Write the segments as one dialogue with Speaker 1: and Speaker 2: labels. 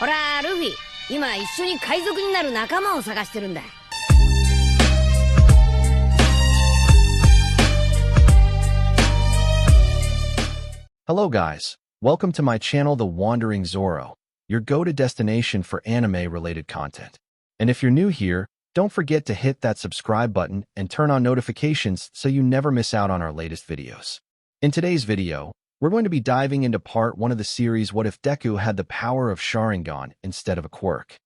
Speaker 1: ほら、ルフィ、今一緒に海賊になる仲間を探してるんだ。
Speaker 2: Hello guys, welcome to my channel The Wandering Zoro, your go-to destination for anime-related content. And if you're new here, don't forget to hit that subscribe button and turn on notifications so you never miss out on our latest videos. In today's video, we're going to be diving into part 1 of the series What If Deku Had the Power of Sharingan instead of a Quirk.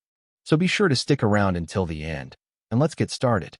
Speaker 2: So be sure to stick around until the end, and let's get started.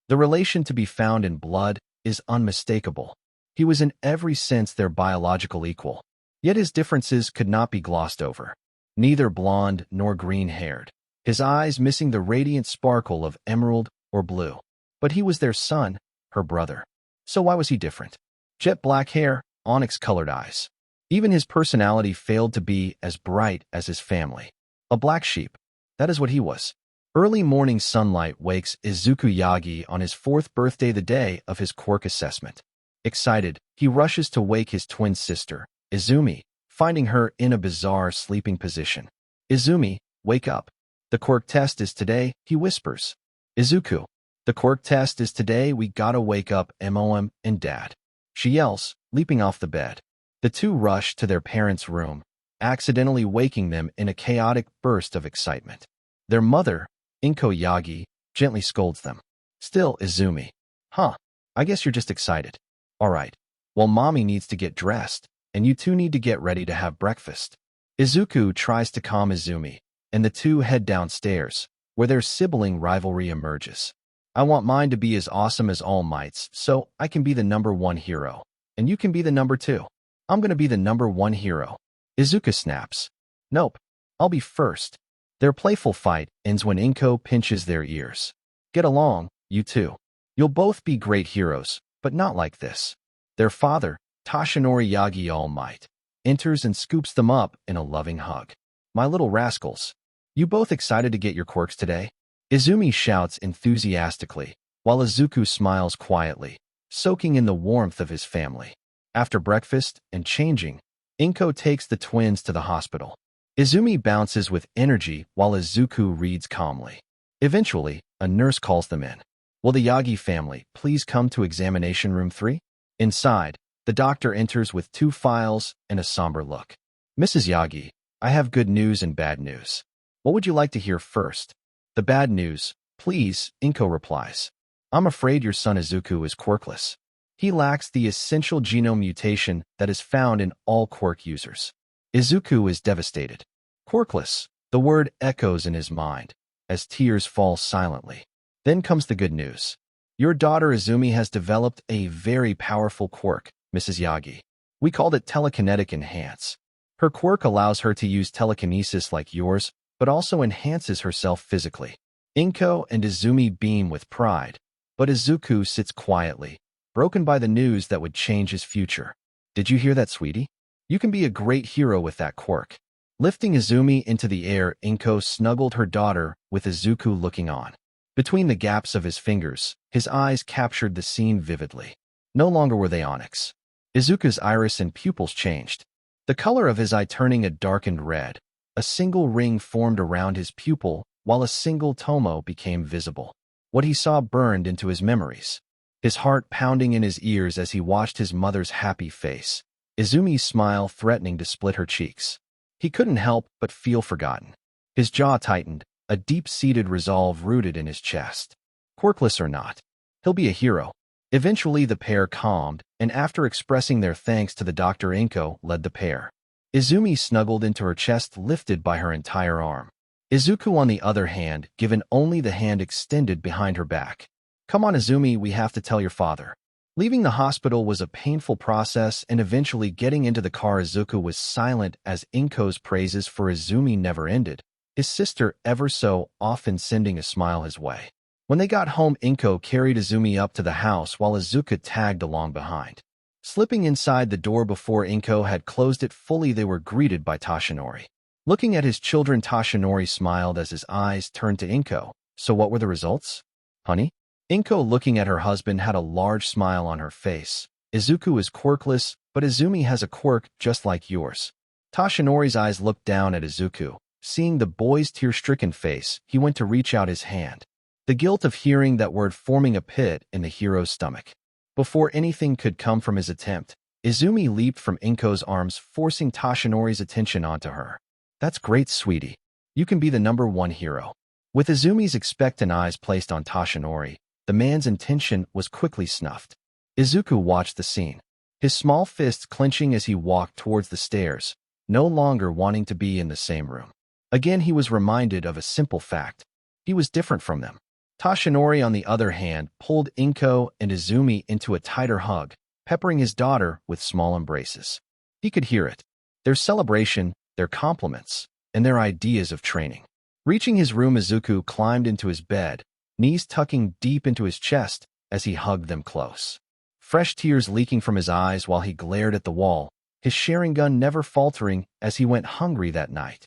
Speaker 2: The relation to be found in blood is unmistakable. He was in every sense their biological equal, yet his differences could not be glossed over. Neither blonde nor green-haired, his eyes missing the radiant sparkle of emerald or blue. But he was their son, her brother. So why was he different? Jet black hair, onyx-colored eyes. Even his personality failed to be as bright as his family. A black sheep, that is what he was. Early morning sunlight wakes Izuku Yagi on his 4th birthday, the day of his quirk assessment. Excited, he rushes to wake his twin sister, Izumi, finding her in a bizarre sleeping position. Izumi, wake up. The quirk test is today, he whispers. Izuku, the quirk test is today, we gotta wake up Mom and Dad. She yells, leaping off the bed. The two rush to their parents' room, accidentally waking them in a chaotic burst of excitement. Their mother, Inko Yagi, gently scolds them. Still, Izumi. I guess you're just excited. Alright, well, mommy needs to get dressed, and you two need to get ready to have breakfast. Izuku tries to calm Izumi, and the two head downstairs, where their sibling rivalry emerges. I want mine to be as awesome as All Might's, so I can be the #1 hero, and you can be the #2. I'm gonna be the #1 hero. Izuku snaps. Nope, I'll be first. Their playful fight ends when Inko pinches their ears. Get along, you two. You'll both be great heroes, but not like this. Their father, Toshinori Yagi All Might, enters and scoops them up in a loving hug. My little rascals. You both excited to get your quirks today? Izumi shouts enthusiastically, while Izuku smiles quietly, soaking in the warmth of his family. After breakfast and changing, Inko takes the twins to the hospital. Izumi bounces with energy while Izuku reads calmly. Eventually, a nurse calls them in. Will the Yagi family please come to examination room 3? Inside, the doctor enters with 2 files and a somber look. Mrs. Yagi, I have good news and bad news. What would you like to hear first? The bad news, please, Inko replies. I'm afraid your son Izuku is quirkless. He lacks the essential genome mutation that is found in all quirk users. Izuku is devastated. Quirkless, the word echoes in his mind, as tears fall silently. Then comes the good news. Your daughter Izumi has developed a very powerful quirk, Mrs. Yagi. We called it Telekinetic Enhance. Her quirk allows her to use telekinesis like yours, but also enhances herself physically. Inko and Izumi beam with pride, but Izuku sits quietly, broken by the news that would change his future. Did you hear that, sweetie? You can be a great hero with that quirk. Lifting Izumi into the air, Inko snuggled her daughter with Izuku looking on. Between the gaps of his fingers, his eyes captured the scene vividly. No longer were they onyx. Izuku's iris and pupils changed, the color of his eye turning a darkened red. A single ring formed around his pupil, while a single tomo became visible. What he saw burned into his memories. His heart pounding in his ears as he watched his mother's happy face, Izumi's smile threatening to split her cheeks. He couldn't help but feel forgotten. His jaw tightened, a deep-seated resolve rooted in his chest. Quirkless or not, he'll be a hero. Eventually the pair calmed, and after expressing their thanks to the Dr. Inko led the pair. Izumi snuggled into her chest, lifted by her entire arm. Izuku, on the other hand, given only the hand extended behind her back. Come on, Izumi, we have to tell your father. Leaving the hospital was a painful process, and eventually getting into the car, Izuku was silent as Inko's praises for Izumi never ended, his sister ever so often sending a smile his way. When they got home, Inko carried Izumi up to the house while Izuku tagged along behind. Slipping inside the door before Inko had closed it fully, they were greeted by Toshinori. Looking at his children, Toshinori smiled as his eyes turned to Inko. So what were the results? Honey? Inko, looking at her husband, had a large smile on her face. Izuku is quirkless, but Izumi has a quirk just like yours. Toshinori's eyes looked down at Izuku, Seeing the boy's tear-stricken face, he went to reach out his hand. The guilt of hearing that word forming a pit in the hero's stomach. Before anything could come from his attempt, Izumi leaped from Inko's arms, forcing Tashinori's attention onto her. That's great, sweetie. You can be the #1 hero. With Izumi's expectant eyes placed on Tashinori, the man's intention was quickly snuffed. Izuku watched the scene, his small fists clenching as he walked towards the stairs, no longer wanting to be in the same room. Again, he was reminded of a simple fact. He was different from them. Tashinori, on the other hand, pulled Inko and Izumi into a tighter hug, peppering his daughter with small embraces. He could hear it. Their celebration, their compliments, and their ideas of training. Reaching his room, Izuku climbed into his bed, knees tucking deep into his chest as he hugged them close. Fresh tears leaking from his eyes while he glared at the wall, his Sharingan never faltering as he went hungry that night.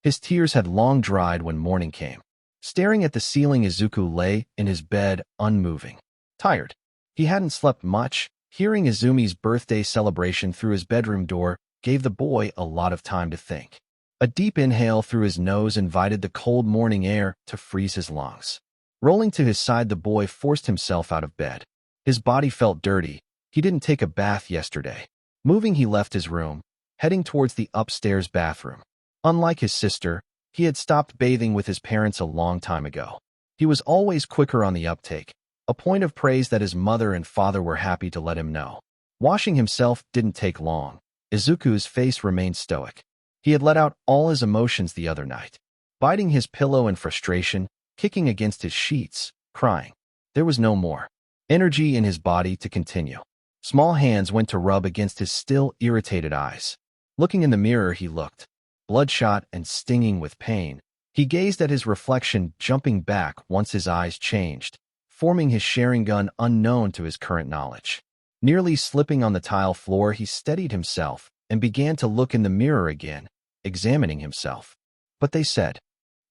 Speaker 2: His tears had long dried when morning came. Staring at the ceiling, Izuku lay in his bed, unmoving. Tired. He hadn't slept much. Hearing Izumi's birthday celebration through his bedroom door gave the boy a lot of time to think. A deep inhale through his nose invited the cold morning air to freeze his lungs. Rolling to his side, the boy forced himself out of bed. His body felt dirty. He didn't take a bath yesterday. Moving, he left his room, heading towards the upstairs bathroom. Unlike his sister, he had stopped bathing with his parents a long time ago. He was always quicker on the uptake, a point of praise that his mother and father were happy to let him know. Washing himself didn't take long. Izuku's face remained stoic. He had let out all his emotions the other night, biting his pillow in frustration, kicking against his sheets, crying. There was no more energy in his body to continue. Small hands went to rub against his still irritated eyes. Looking in the mirror, he looked bloodshot and stinging with pain. He gazed at his reflection, jumping back once his eyes changed, forming his Sharingan unknown to his current knowledge. Nearly slipping on the tile floor, he steadied himself and began to look in the mirror again, examining himself. But they said.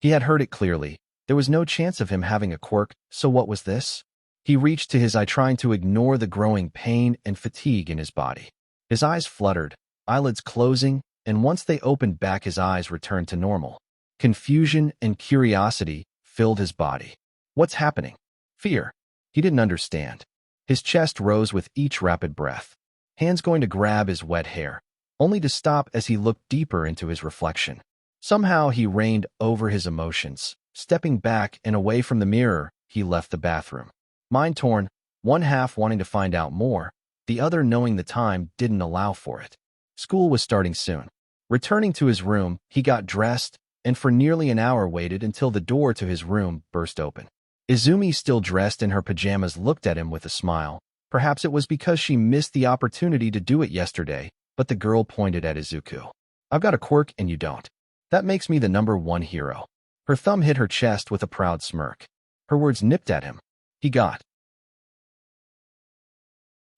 Speaker 2: He had heard it clearly. There was no chance of him having a quirk, so what was this? He reached to his eye, trying to ignore the growing pain and fatigue in his body. His eyes fluttered, eyelids closing, and once they opened back, his eyes returned to normal. Confusion and curiosity filled his body. What's happening? Fear. He didn't understand. His chest rose with each rapid breath, hands going to grab his wet hair, only to stop as he looked deeper into his reflection. Somehow he reigned over his emotions. Stepping back and away from the mirror, he left the bathroom. Mind torn, one half wanting to find out more, the other knowing the time didn't allow for it. School was starting soon. Returning to his room, he got dressed and for nearly an hour waited until the door to his room burst open. Izumi, still dressed in her pajamas, looked at him with a smile. Perhaps it was because she missed the opportunity to do it yesterday, but the girl pointed at Izuku. I've got a quirk and you don't. That makes me the #1 hero. Her thumb hit her chest with a proud smirk. Her words nipped at him. He got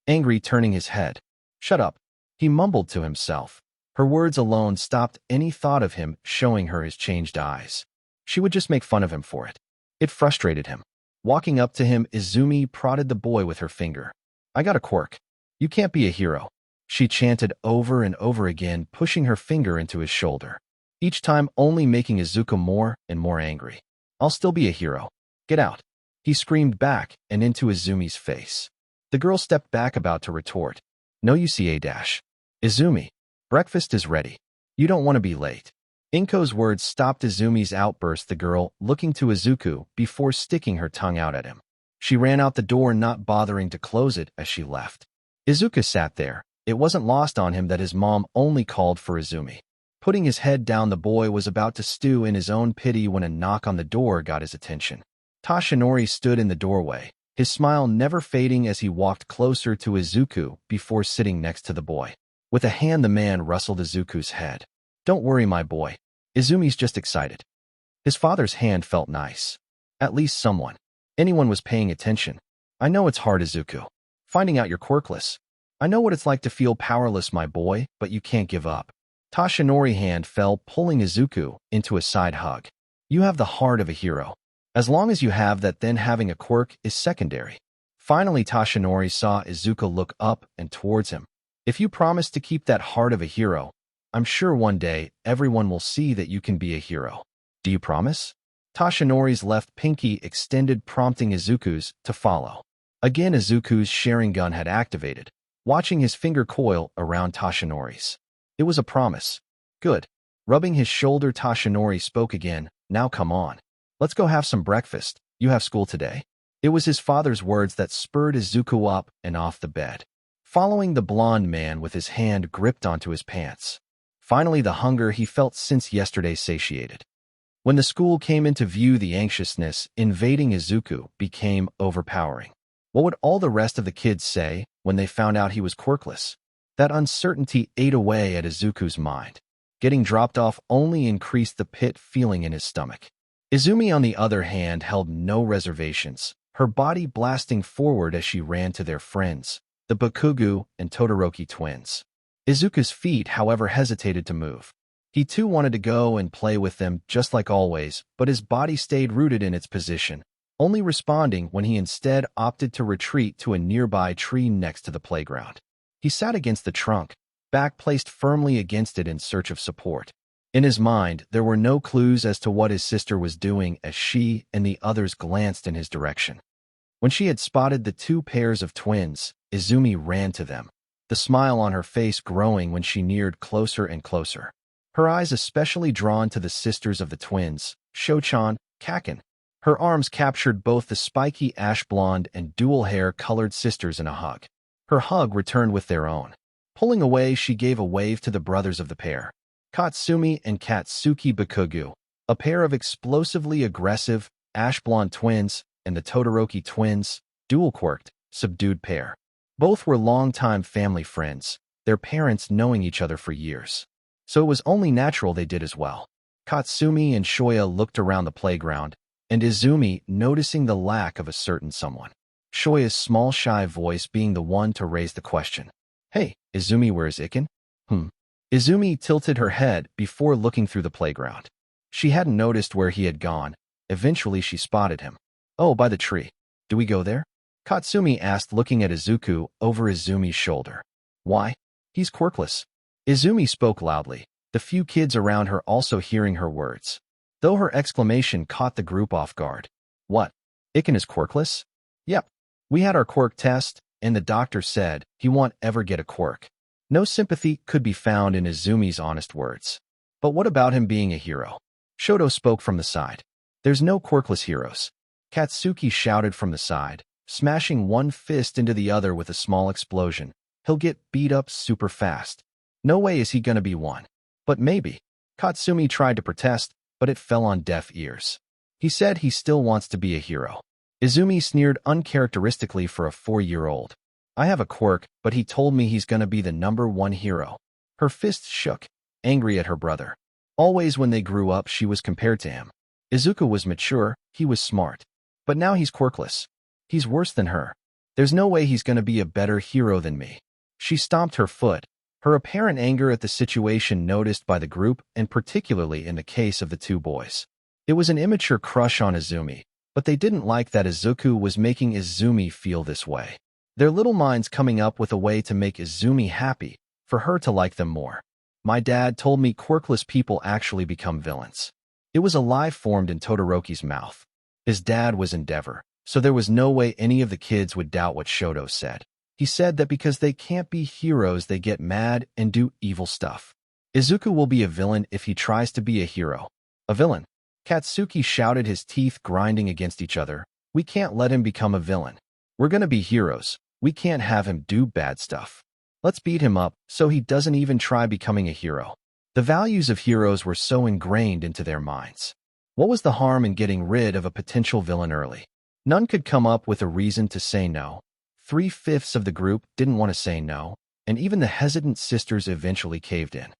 Speaker 2: angry, turning his head. Shut up, he mumbled to himself. Her words alone stopped any thought of him showing her his changed eyes. She would just make fun of him for it. It frustrated him. Walking up to him, Izumi prodded the boy with her finger. I got a quirk. You can't be a hero, she chanted over and over again, pushing her finger into his shoulder, each time only making Izuku more and more angry. I'll still be a hero. Get out, he screamed back and into Izumi's face. The girl stepped back, about to retort. No, you see, Izumi, breakfast is ready. You don't want to be late. Inko's words stopped Izumi's outburst, the girl looking to Izuku before sticking her tongue out at him. She ran out the door, not bothering to close it as she left. Izuku sat there. It wasn't lost on him that his mom only called for Izumi. Putting his head down, the boy was about to stew in his own pity when a knock on the door got his attention. Tashinori stood in the doorway, his smile never fading as he walked closer to Izuku before sitting next to the boy. With a hand, the man rustled Izuku's head. Don't worry, my boy. Izumi's just excited. His father's hand felt nice. At least anyone was paying attention. I know it's hard, Izuku. Finding out you're quirkless. I know what it's like to feel powerless, my boy, but you can't give up. Tashinori's hand fell, pulling Izuku into a side hug. You have the heart of a hero. As long as you have that, then having a quirk is secondary. Finally, Tashinori saw Izuku look up and towards him. If you promise to keep that heart of a hero, I'm sure one day everyone will see that you can be a hero. Do you promise? Tashinori's left pinky extended, prompting Izuku's to follow. Again, Izuku's Sharingan had activated, watching his finger coil around Tashinori's. It was a promise. Good. Rubbing his shoulder, Tashinori spoke again. Now come on. Let's go have some breakfast. You have school today. It was his father's words that spurred Izuku up and off the bed, following the blonde man with his hand gripped onto his pants. Finally, the hunger he felt since yesterday satiated. When the school came into view, the anxiousness invading Izuku became overpowering. What would all the rest of the kids say when they found out he was quirkless? That uncertainty ate away at Izuku's mind. Getting dropped off only increased the pit feeling in his stomach. Izumi, on the other hand, held no reservations, her body blasting forward as she ran to their friends, the Bakugo and Todoroki twins. Izuku's feet, however, hesitated to move. He too wanted to go and play with them just like always, but his body stayed rooted in its position, only responding when he instead opted to retreat to a nearby tree next to the playground. He sat against the trunk, back placed firmly against it in search of support. In his mind, there were no clues as to what his sister was doing as she and the others glanced in his direction. When she had spotted the two pairs of twins, Izumi ran to them, the smile on her face growing when she neared closer and closer. Her eyes especially drawn to the sisters of the twins, Shochan, Kaken. Her arms captured both the spiky ash blonde and dual hair-colored sisters in a hug. Her hug returned with their own. Pulling away, she gave a wave to the brothers of the pair, Katsumi and Katsuki Bakugo, a pair of explosively aggressive, ash-blonde twins, and the Todoroki twins, dual-quirked, subdued pair. Both were longtime family friends, their parents knowing each other for years. So it was only natural they did as well. Katsumi and Shoya looked around the playground, and Izumi noticing the lack of a certain someone. Shoya's small, shy voice being the one to raise the question. Hey, Izumi, where's Iken? Izumi tilted her head before looking through the playground. She hadn't noticed where he had gone. Eventually she spotted him. Oh, by the tree. Do we go there? Katsumi asked, looking at Izuku over Izumi's shoulder. Why? He's quirkless. Izumi spoke loudly, the few kids around her also hearing her words. Though her exclamation caught the group off guard. What? Iken is quirkless? Yep. We had our quirk test, and the doctor said he won't ever get a quirk. No sympathy could be found in Izumi's honest words. But what about him being a hero? Shoto spoke from the side. There's no quirkless heroes. Katsuki shouted from the side, smashing one fist into the other with a small explosion. He'll get beat up super fast. No way is he gonna be one. But maybe. Katsumi tried to protest, but it fell on deaf ears. He said he still wants to be a hero. Izumi sneered uncharacteristically for a 4-year-old. I have a quirk, but he told me he's gonna be the #1 hero. Her fists shook, angry at her brother. Always when they grew up, she was compared to him. Izuku was mature, he was smart. But now he's quirkless. He's worse than her. There's no way he's gonna be a better hero than me. She stomped her foot, her apparent anger at the situation noticed by the group, and particularly in the case of the two boys. It was an immature crush on Izumi, but they didn't like that Izuku was making Izumi feel this way. Their little minds coming up with a way to make Izumi happy, for her to like them more. My dad told me quirkless people actually become villains. It was a lie formed in Todoroki's mouth. His dad was Endeavor, so there was no way any of the kids would doubt what Shoto said. He said that because they can't be heroes, they get mad and do evil stuff. Izuku will be a villain if he tries to be a hero. A villain? Katsuki shouted, his teeth grinding against each other. We can't let him become a villain. We're gonna be heroes. We can't have him do bad stuff. Let's beat him up so he doesn't even try becoming a hero. The values of heroes were so ingrained into their minds. What was the harm in getting rid of a potential villain early? None could come up with a reason to say no. 3/5 of the group didn't want to say no, and even the hesitant sisters eventually caved in.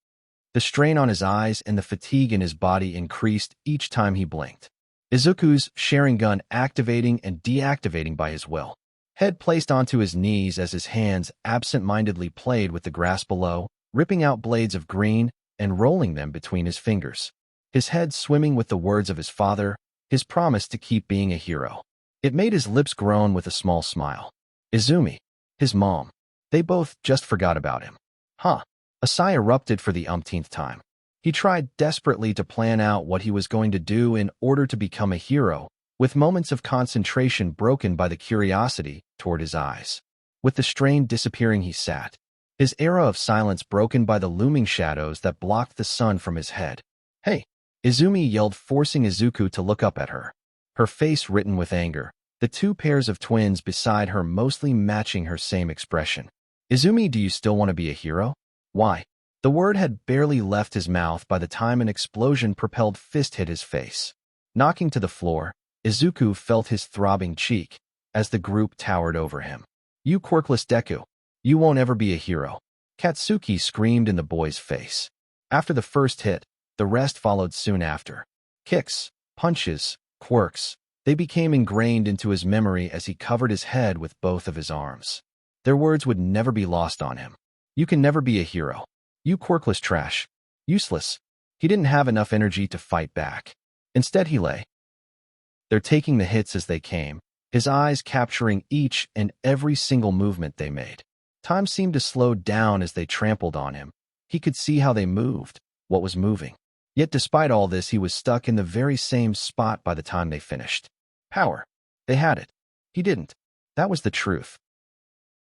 Speaker 2: The strain on his eyes and the fatigue in his body increased each time he blinked. Izuku's Sharingan activating and deactivating by his will. Head placed onto his knees as his hands absent-mindedly played with the grass below, ripping out blades of green and rolling them between his fingers. His head swimming with the words of his father, his promise to keep being a hero. It made his lips groan with a small smile. Izumi, his mom. They both just forgot about him. Huh. A sigh erupted for the umpteenth time. He tried desperately to plan out what he was going to do in order to become a hero, with moments of concentration broken by the curiosity toward his eyes. With the strain disappearing, he sat, his era of silence broken by the looming shadows that blocked the sun from his head. "Hey!" Izumi yelled, forcing Izuku to look up at her. Her face written with anger, the two pairs of twins beside her mostly matching her same expression. "Izumi, do you still want to be a hero?" "Why?" The word had barely left his mouth by the time an explosion-propelled fist hit his face. Knocking to the floor, Izuku felt his throbbing cheek as the group towered over him. "You quirkless Deku! You won't ever be a hero!" Katsuki screamed in the boy's face. After the first hit, the rest followed soon after. Kicks, punches, quirks, they became ingrained into his memory as he covered his head with both of his arms. Their words would never be lost on him. "You can never be a hero. You quirkless trash. Useless." He didn't have enough energy to fight back. Instead, he lay there, taking the hits as they came, his eyes capturing each and every single movement they made. Time seemed to slow down as they trampled on him. He could see how they moved, what was moving. Yet despite all this, he was stuck in the very same spot by the time they finished. Power. They had it. He didn't. That was the truth.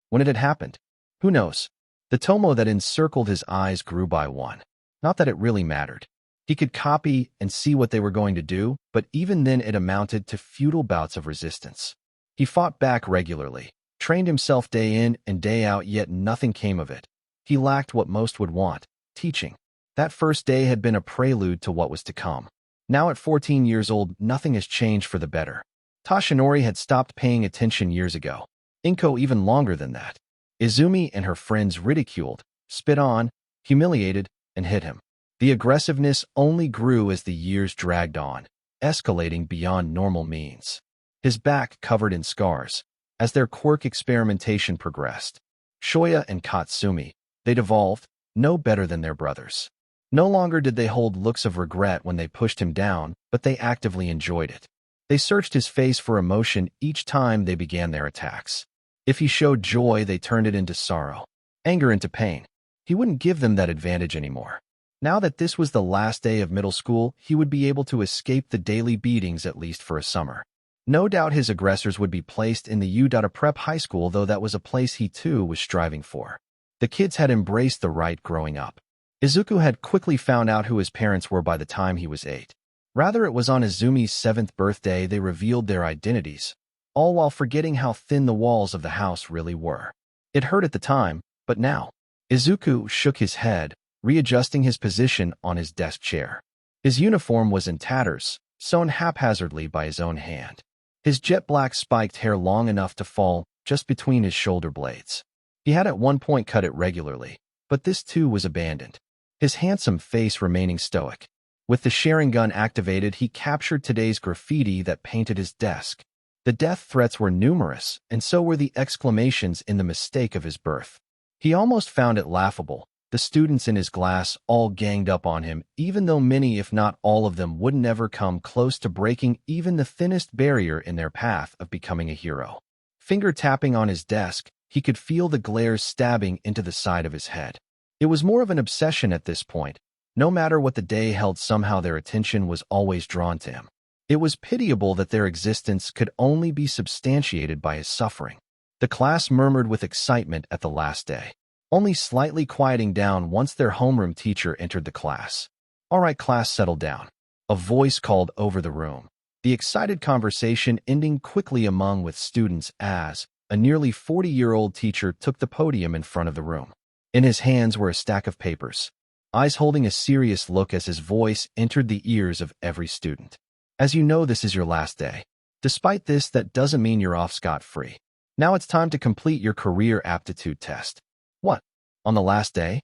Speaker 2: When it had happened, who knows? The tomo that encircled his eyes grew by one. Not that it really mattered. He could copy and see what they were going to do, but even then it amounted to futile bouts of resistance. He fought back regularly, trained himself day in and day out, yet nothing came of it. He lacked what most would want, teaching. That first day had been a prelude to what was to come. Now at 14 years old, nothing has changed for the better. Toshinori had stopped paying attention years ago. Inko even longer than that. Izumi and her friends ridiculed, spit on, humiliated, and hit him. The aggressiveness only grew as the years dragged on, escalating beyond normal means. His back covered in scars. As their quirk experimentation progressed, Shoya and Katsumi, they devolved, no better than their brothers. No longer did they hold looks of regret when they pushed him down, but they actively enjoyed it. They searched his face for emotion each time they began their attacks. If he showed joy, they turned it into sorrow, anger into pain. He wouldn't give them that advantage anymore. Now that this was the last day of middle school, he would be able to escape the daily beatings at least for a summer. No doubt his aggressors would be placed in the U.A Prep High School, though that was a place he too was striving for. The kids had embraced the right growing up. Izuku had quickly found out who his parents were by the time he was 8. Rather, it was on Izumi's 7th birthday they revealed their identities, all while forgetting how thin the walls of the house really were. It hurt at the time, but now. Izuku shook his head, readjusting his position on his desk chair. His uniform was in tatters, sewn haphazardly by his own hand. His jet-black spiked hair long enough to fall just between his shoulder blades. He had at one point cut it regularly, but this too was abandoned. His handsome face remaining stoic. With the Sharingan activated, he captured today's graffiti that painted his desk. The death threats were numerous, and so were the exclamations in the mistake of his birth. He almost found it laughable. The students in his class all ganged up on him, even though many, if not all of them, would never come close to breaking even the thinnest barrier in their path of becoming a hero. Finger tapping on his desk, he could feel the glares stabbing into the side of his head. It was more of an obsession at this point. No matter what the day held, somehow their attention was always drawn to him. It was pitiable that their existence could only be substantiated by his suffering. The class murmured with excitement at the last day, only slightly quieting down once their homeroom teacher entered the class. "All right, class, settle down," a voice called over the room, the excited conversation ending quickly among with students as a nearly 40-year-old teacher took the podium in front of the room. In his hands were a stack of papers, eyes holding a serious look as his voice entered the ears of every student. "As you know, this is your last day. Despite this, that doesn't mean you're off scot-free. Now it's time to complete your career aptitude test." "What? On the last day?"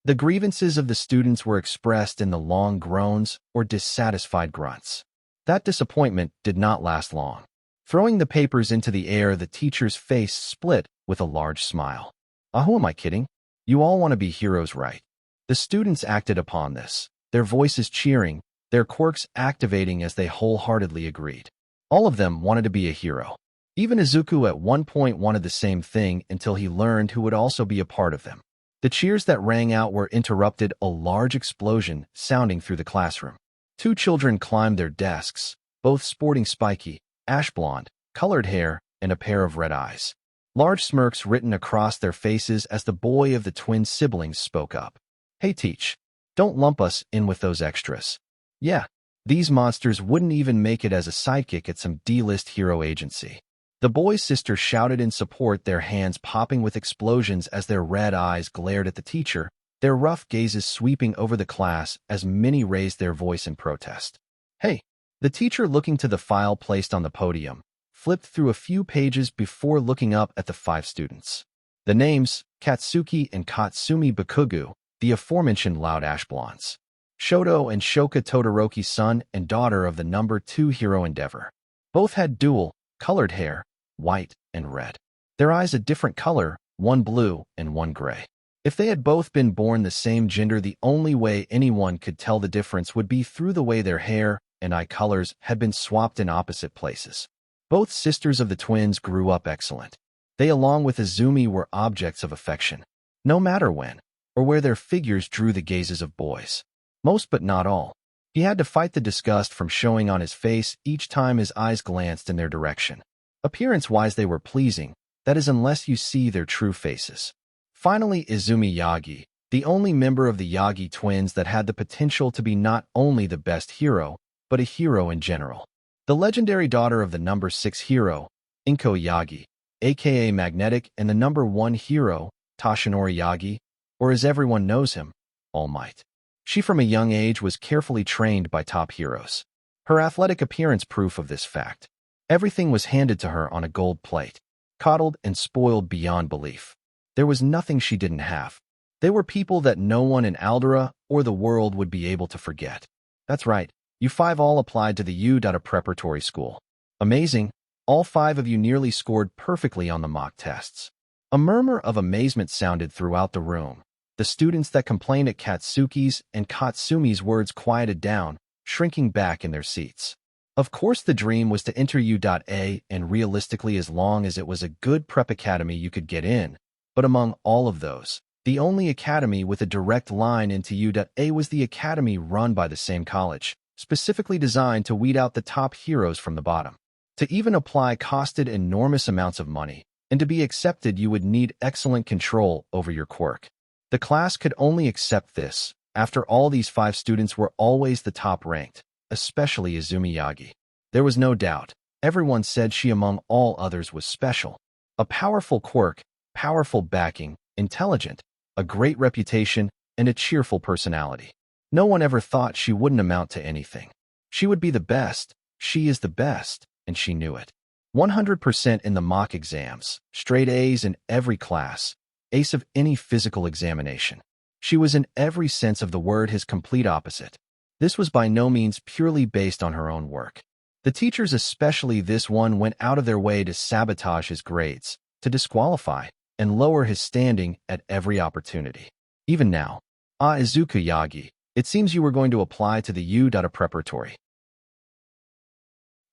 Speaker 2: The grievances of the students were expressed in the long groans or dissatisfied grunts. That disappointment did not last long. Throwing the papers into the air, the teacher's face split with a large smile. Who am I kidding? You all want to be heroes, right?" The students acted upon this, their voices cheering, their quirks activating as they wholeheartedly agreed. All of them wanted to be a hero. Even Izuku at one point wanted the same thing until he learned who would also be a part of them. The cheers that rang out were interrupted a large explosion sounding through the classroom. Two children climbed their desks, both sporting spiky, ash-blonde, colored hair and a pair of red eyes. Large smirks written across their faces as the boy of the twin siblings spoke up. "Hey, Teach, don't lump us in with those extras. Yeah, these monsters wouldn't even make it as a sidekick at some D-list hero agency." The boy's sister shouted in support, their hands popping with explosions as their red eyes glared at the teacher, their rough gazes sweeping over the class as many raised their voice in protest. "Hey!" The teacher, looking to the file placed on the podium, flipped through a few pages before looking up at the 5 students. The names, Katsuki and Katsumi Bakugu, the aforementioned loud ash blondes. Shoto and Shoka, Todoroki's son and daughter of the number 2 hero Endeavor. Both had dual, colored hair, white and red. Their eyes a different color, one blue and one gray. If they had both been born the same gender, the only way anyone could tell the difference would be through the way their hair and eye colors had been swapped in opposite places. Both sisters of the twins grew up excellent. They, along with Izumi, were objects of affection, no matter when or where their figures drew the gazes of boys. Most but not all. He had to fight the disgust from showing on his face each time his eyes glanced in their direction. Appearance-wise, they were pleasing, that is, unless you see their true faces. Finally, Izumi Yagi, the only member of the Yagi twins that had the potential to be not only the best hero, but a hero in general. The legendary daughter of the number 6 hero, Inko Yagi, aka Magnetic, and the number 1 hero, Toshinori Yagi, or as everyone knows him, All Might. She from a young age was carefully trained by top heroes. Her athletic appearance proof of this fact. Everything was handed to her on a gold plate, coddled and spoiled beyond belief. There was nothing she didn't have. They were people that no one in Aldera or the world would be able to forget. That's right, you 5 all applied to the U. Preparatory School. Amazing, all 5 of you nearly scored perfectly on the mock tests. A murmur of amazement sounded throughout the room. The students that complained at Katsuki's and Katsumi's words quieted down, shrinking back in their seats. Of course, the dream was to enter U.A, and realistically, as long as it was a good prep academy, you could get in. But among all of those, the only academy with a direct line into U.A was the academy run by the same college, specifically designed to weed out the top heroes from the bottom. To even apply costed enormous amounts of money, and to be accepted you would need excellent control over your quirk. The class could only accept this. After all, these 5 students were always the top ranked, especially Izumi Yagi. There was no doubt. Everyone said she among all others was special. A powerful quirk, powerful backing, intelligent, a great reputation, and a cheerful personality. No one ever thought she wouldn't amount to anything. She would be the best. She is the best, and she knew it. 100% in the mock exams, straight A's in every class, ace of any physical examination. She was in every sense of the word his complete opposite. This was by no means purely based on her own work. The teachers, especially this one, went out of their way to sabotage his grades, to disqualify, and lower his standing at every opportunity. Even now, Izuku Yagi, it seems you were going to apply to the U. Preparatory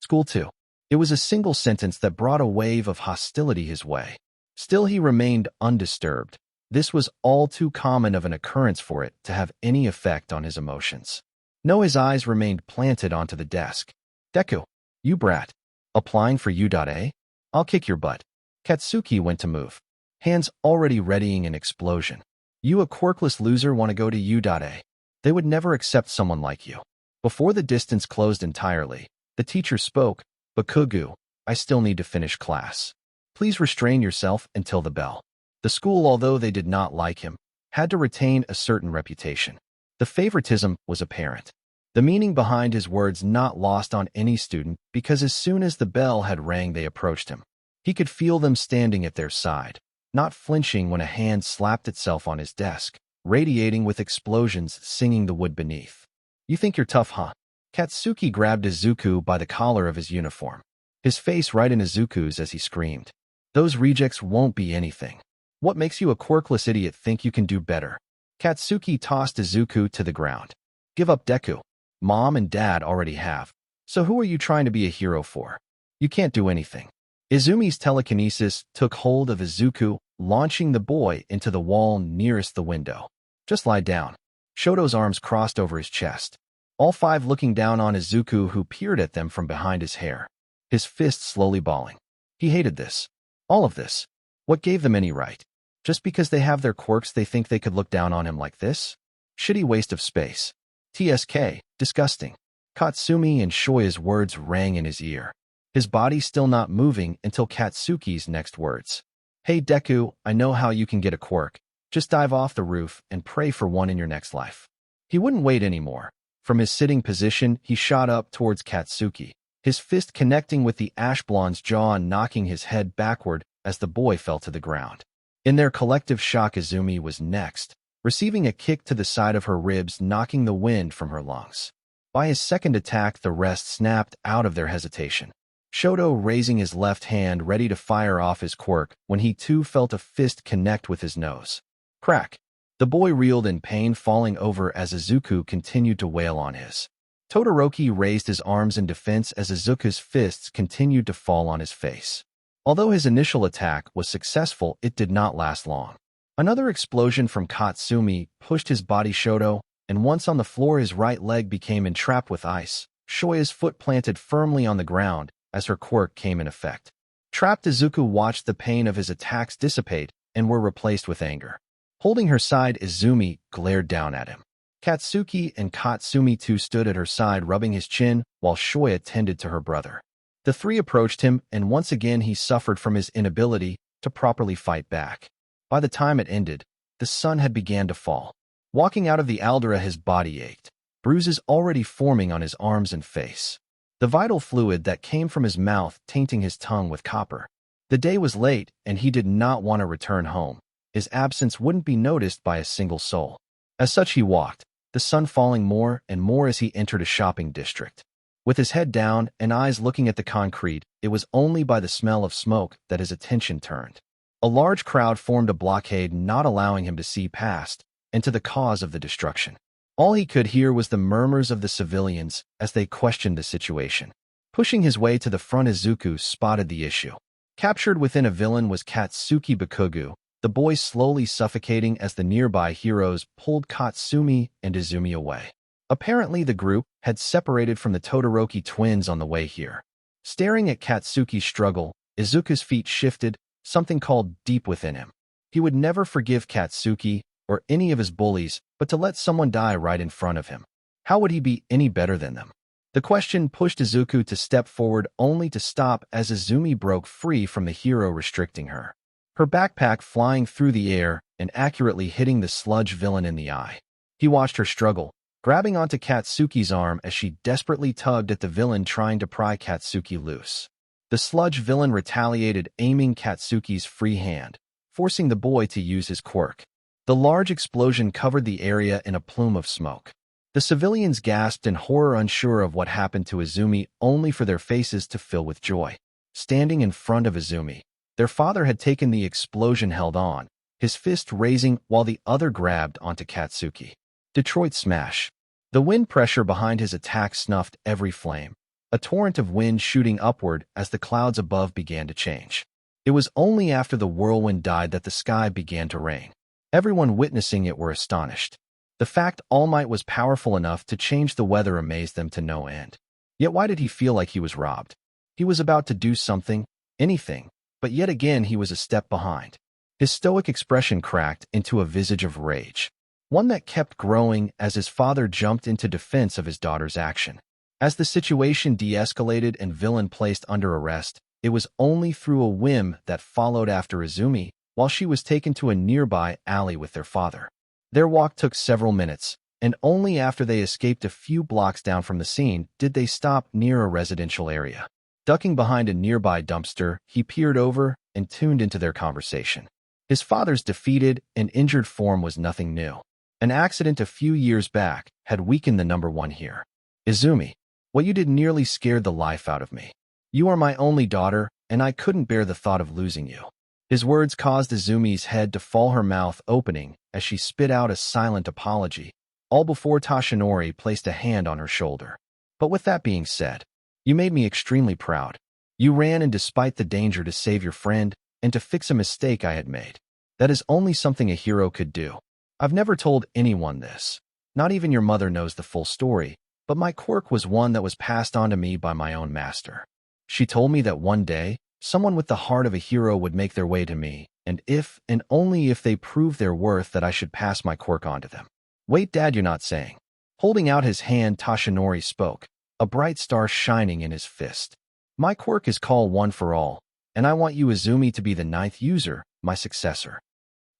Speaker 2: School too. It was a single sentence that brought a wave of hostility his way. Still, he remained undisturbed. This was all too common of an occurrence for it to have any effect on his emotions. No, his eyes remained planted onto the desk. "Deku, you brat. Applying for U.A? I'll kick your butt." Katsuki went to move, hands already readying an explosion. "You, a quirkless loser, want to go to U.A? They would never accept someone like you." Before the distance closed entirely, the teacher spoke. "Bakugu, I still need to finish class. Please restrain yourself until the bell." The school, although they did not like him, had to retain a certain reputation. The favoritism was apparent. The meaning behind his words not lost on any student, because as soon as the bell had rang they approached him. He could feel them standing at their side, not flinching when a hand slapped itself on his desk, radiating with explosions singing the wood beneath. "You think you're tough, huh?" Katsuki grabbed Izuku by the collar of his uniform, his face right in Izuku's as he screamed. "Those rejects won't be anything. What makes you, a quirkless idiot, think you can do better?" Katsuki tossed Izuku to the ground. "Give up, Deku. Mom and Dad already have. So who are you trying to be a hero for? You can't do anything." Izumi's telekinesis took hold of Izuku, launching the boy into the wall nearest the window. Just lie down. Shoto's arms crossed over his chest, all five looking down on Izuku, who peered at them from behind his hair, his fists slowly balling. He hated this. All of this. What gave them any right? Just because they have their quirks, they think they could look down on him like this? Shitty waste of space. TSK, disgusting. Katsumi and Shoya's words rang in his ear, his body still not moving until Katsuki's next words. Hey Deku, I know how you can get a quirk. Just dive off the roof and pray for one in your next life. He wouldn't wait anymore. From his sitting position, he shot up towards Katsuki, his fist connecting with the ash blonde's jaw and knocking his head backward as the boy fell to the ground. In their collective shock, Izumi was next, receiving a kick to the side of her ribs, knocking the wind from her lungs. By his second attack, the rest snapped out of their hesitation, Shoto raising his left hand ready to fire off his quirk when he too felt a fist connect with his nose. Crack! The boy reeled in pain, falling over as Izuku continued to wail on his. Todoroki raised his arms in defense as Izuku's fists continued to fall on his face. Although his initial attack was successful, it did not last long. Another explosion from Katsumi pushed his body Shoto, and once on the floor, his right leg became entrapped with ice. Shoya's foot planted firmly on the ground as her quirk came in effect. Trapped, Izuku watched the pain of his attacks dissipate and were replaced with anger. Holding her side, Izumi glared down at him. Katsuki and Katsumi too stood at her side, rubbing his chin, while Shoya tended to her brother. The three approached him, and once again he suffered from his inability to properly fight back. By the time it ended, the sun had begun to fall. Walking out of the Aldera, his body ached, bruises already forming on his arms and face. The vital fluid that came from his mouth tainting his tongue with copper. The day was late, and he did not want to return home. His absence wouldn't be noticed by a single soul. As such, he walked, the sun falling more and more as he entered a shopping district. With his head down and eyes looking at the concrete, it was only by the smell of smoke that his attention turned. A large crowd formed a blockade, not allowing him to see past and to the cause of the destruction. All he could hear was the murmurs of the civilians as they questioned the situation. Pushing his way to the front, Izuku spotted the issue. Captured within a villain was Katsuki Bakugu, the boy slowly suffocating as the nearby heroes pulled Katsumi and Izumi away. Apparently, the group had separated from the Todoroki twins on the way here. Staring at Katsuki's struggle, Izuku's feet shifted, something called deep within him. He would never forgive Katsuki or any of his bullies, but to let someone die right in front of him. How would he be any better than them? The question pushed Izuku to step forward, only to stop as Izumi broke free from the hero restricting her. Her backpack flying through the air and accurately hitting the sludge villain in the eye. He watched her struggle, grabbing onto Katsuki's arm as she desperately tugged at the villain, trying to pry Katsuki loose. The sludge villain retaliated, aiming Katsuki's free hand, forcing the boy to use his quirk. The large explosion covered the area in a plume of smoke. The civilians gasped in horror, unsure of what happened to Izumi, only for their faces to fill with joy. Standing in front of Izumi, their father had taken the explosion, held on, his fist raising while the other grabbed onto Katsuki. Detroit smash. The wind pressure behind his attack snuffed every flame, a torrent of wind shooting upward as the clouds above began to change. It was only after the whirlwind died that the sky began to rain. Everyone witnessing it were astonished. The fact All Might was powerful enough to change the weather amazed them to no end. Yet why did he feel like he was robbed? He was about to do something, anything, but yet again he was a step behind. His stoic expression cracked into a visage of rage, one that kept growing as his father jumped into defense of his daughter's action. As the situation de-escalated and villain placed under arrest, it was only through a whim that followed after Izumi, while she was taken to a nearby alley with their father. Their walk took several minutes, and only after they escaped a few blocks down from the scene did they stop near a residential area. Ducking behind a nearby dumpster, he peered over and tuned into their conversation. His father's defeated and injured form was nothing new. An accident a few years back had weakened the number one here. Izumi, what you did nearly scared the life out of me. You are my only daughter, and I couldn't bear the thought of losing you. His words caused Izumi's head to fall, her mouth opening as she spit out a silent apology, all before Toshinori placed a hand on her shoulder. But with that being said, you made me extremely proud. You ran in despite the danger to save your friend and to fix a mistake I had made. That is only something a hero could do. I've never told anyone this. Not even your mother knows the full story, but my quirk was one that was passed on to me by my own master. She told me that one day, someone with the heart of a hero would make their way to me, and if and only if they proved their worth that I should pass my quirk on to them. Wait, Dad, you're not saying. Holding out his hand, Toshinori spoke, a bright star shining in his fist. My quirk is called One for All, and I want you, Izumi, to be the 9th user, my successor.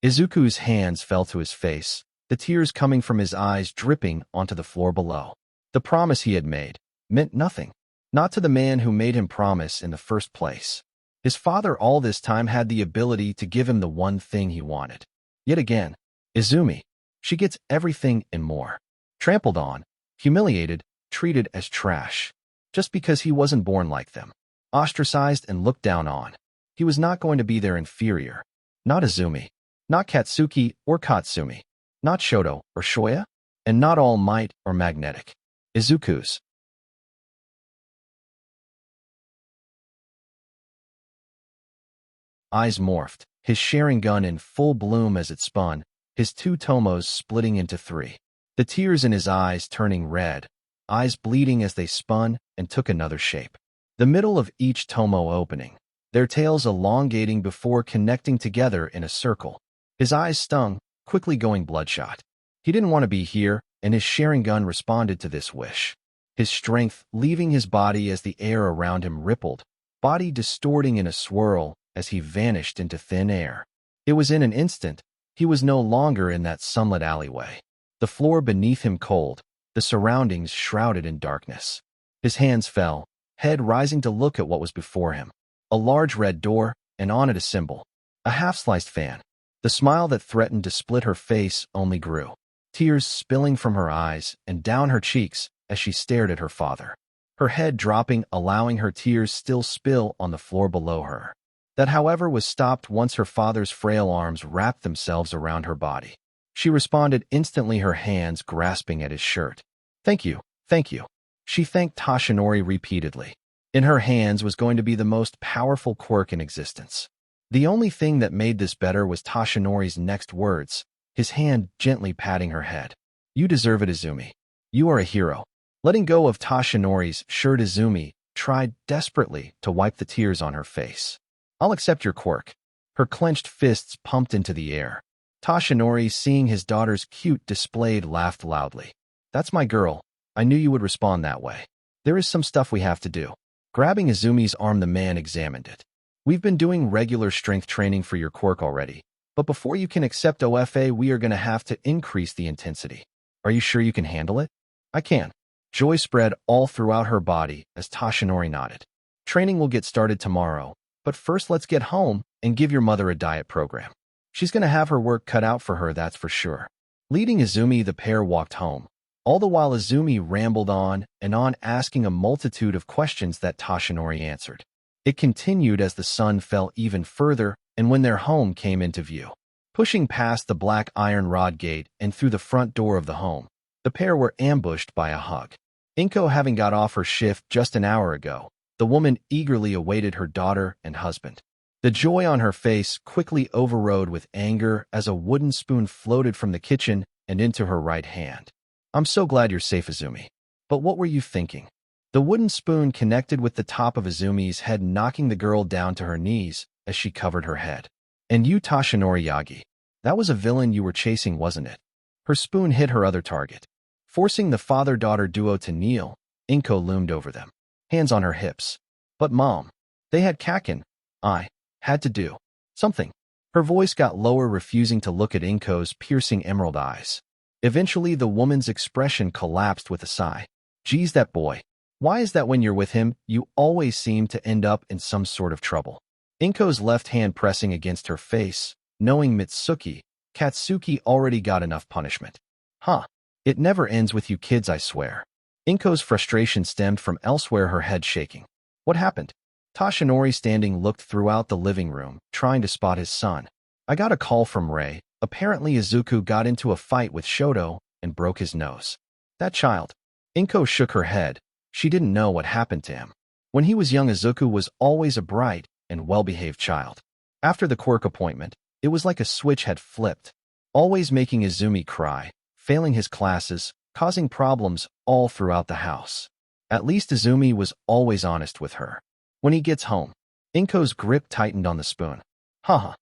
Speaker 2: Izuku's hands fell to his face, the tears coming from his eyes dripping onto the floor below. The promise he had made meant nothing, not to the man who made him promise in the first place. His father all this time had the ability to give him the one thing he wanted. Yet again, Izumi, she gets everything and more. Trampled on, humiliated, treated as trash. Just because he wasn't born like them. Ostracized and looked down on. He was not going to be their inferior. Not Izumi. Not Katsuki or Katsumi. Not Shoto or Shoya. And not All Might or Magnetic. Izuku's eyes morphed, his Sharingan in full bloom as it spun, his 2 tomos splitting into 3. The tears in his eyes turning red, eyes bleeding as they spun and took another shape. The middle of each tomo opening, their tails elongating before connecting together in a circle. His eyes stung, quickly going bloodshot. He didn't want to be here, and his Sharingan responded to this wish. His strength leaving his body as the air around him rippled, body distorting in a swirl as he vanished into thin air. It was in an instant. He was no longer in that sunlit alleyway. The floor beneath him cold, the surroundings shrouded in darkness. His hands fell, head rising to look at what was before him. A large red door, and on it a symbol. A half-sliced fan. The smile that threatened to split her face only grew. Tears spilling from her eyes and down her cheeks as she stared at her father. Her head dropping, allowing her tears still spill on the floor below her. That, however, was stopped once her father's frail arms wrapped themselves around her body. She responded instantly, her hands grasping at his shirt. Thank you, thank you. She thanked Toshinori repeatedly. In her hands was going to be the most powerful quirk in existence. The only thing that made this better was Toshinori's next words, his hand gently patting her head. You deserve it, Izumi. You are a hero. Letting go of Toshinori's shirt, Izumi tried desperately to wipe the tears on her face. I'll accept your quirk. Her clenched fists pumped into the air. Toshinori, seeing his daughter's cute display, laughed loudly. That's my girl. I knew you would respond that way. There is some stuff we have to do. Grabbing Izumi's arm, the man examined it. We've been doing regular strength training for your quirk already, but before you can accept OFA, we are going to have to increase the intensity. Are you sure you can handle it? I can. Joy spread all throughout her body as Toshinori nodded. Training will get started tomorrow, but first let's get home and give your mother a diet program. She's going to have her work cut out for her, that's for sure. Leading Izumi, the pair walked home. All the while Izumi rambled on and on, asking a multitude of questions that Toshinori answered. It continued as the sun fell even further and when their home came into view. Pushing past the black iron rod gate and through the front door of the home, the pair were ambushed by a hug. Inko having got off her shift just an hour ago, the woman eagerly awaited her daughter and husband. The joy on her face quickly overrode with anger as a wooden spoon floated from the kitchen and into her right hand. I'm so glad you're safe, Izumi. But what were you thinking? The wooden spoon connected with the top of Izumi's head, knocking the girl down to her knees as she covered her head. And you, Toshinori Yagi. That was a villain you were chasing, wasn't it? Her spoon hit her other target. Forcing the father-daughter duo to kneel, Inko loomed over them, hands on her hips. But Mom, they had Kakin. I had to do something. Her voice got lower, refusing to look at Inko's piercing emerald eyes. Eventually, the woman's expression collapsed with a sigh. Geez, that boy. Why is that when you're with him, you always seem to end up in some sort of trouble? Inko's left hand pressing against her face, knowing Mitsuki, Katsuki already got enough punishment. Huh. It never ends with you kids, I swear. Inko's frustration stemmed from elsewhere, her head shaking. What happened? Toshinori, standing, looked throughout the living room, trying to spot his son. I got a call from Rei. Apparently Izuku got into a fight with Shoto and broke his nose. That child. Inko shook her head. She didn't know what happened to him. When he was young, Izuku was always a bright and well-behaved child. After the Quirk appointment, it was like a switch had flipped, always making Izumi cry, failing his classes, causing problems all throughout the house. At least Izumi was always honest with her. When he gets home, Inko's grip tightened on the spoon. Haha.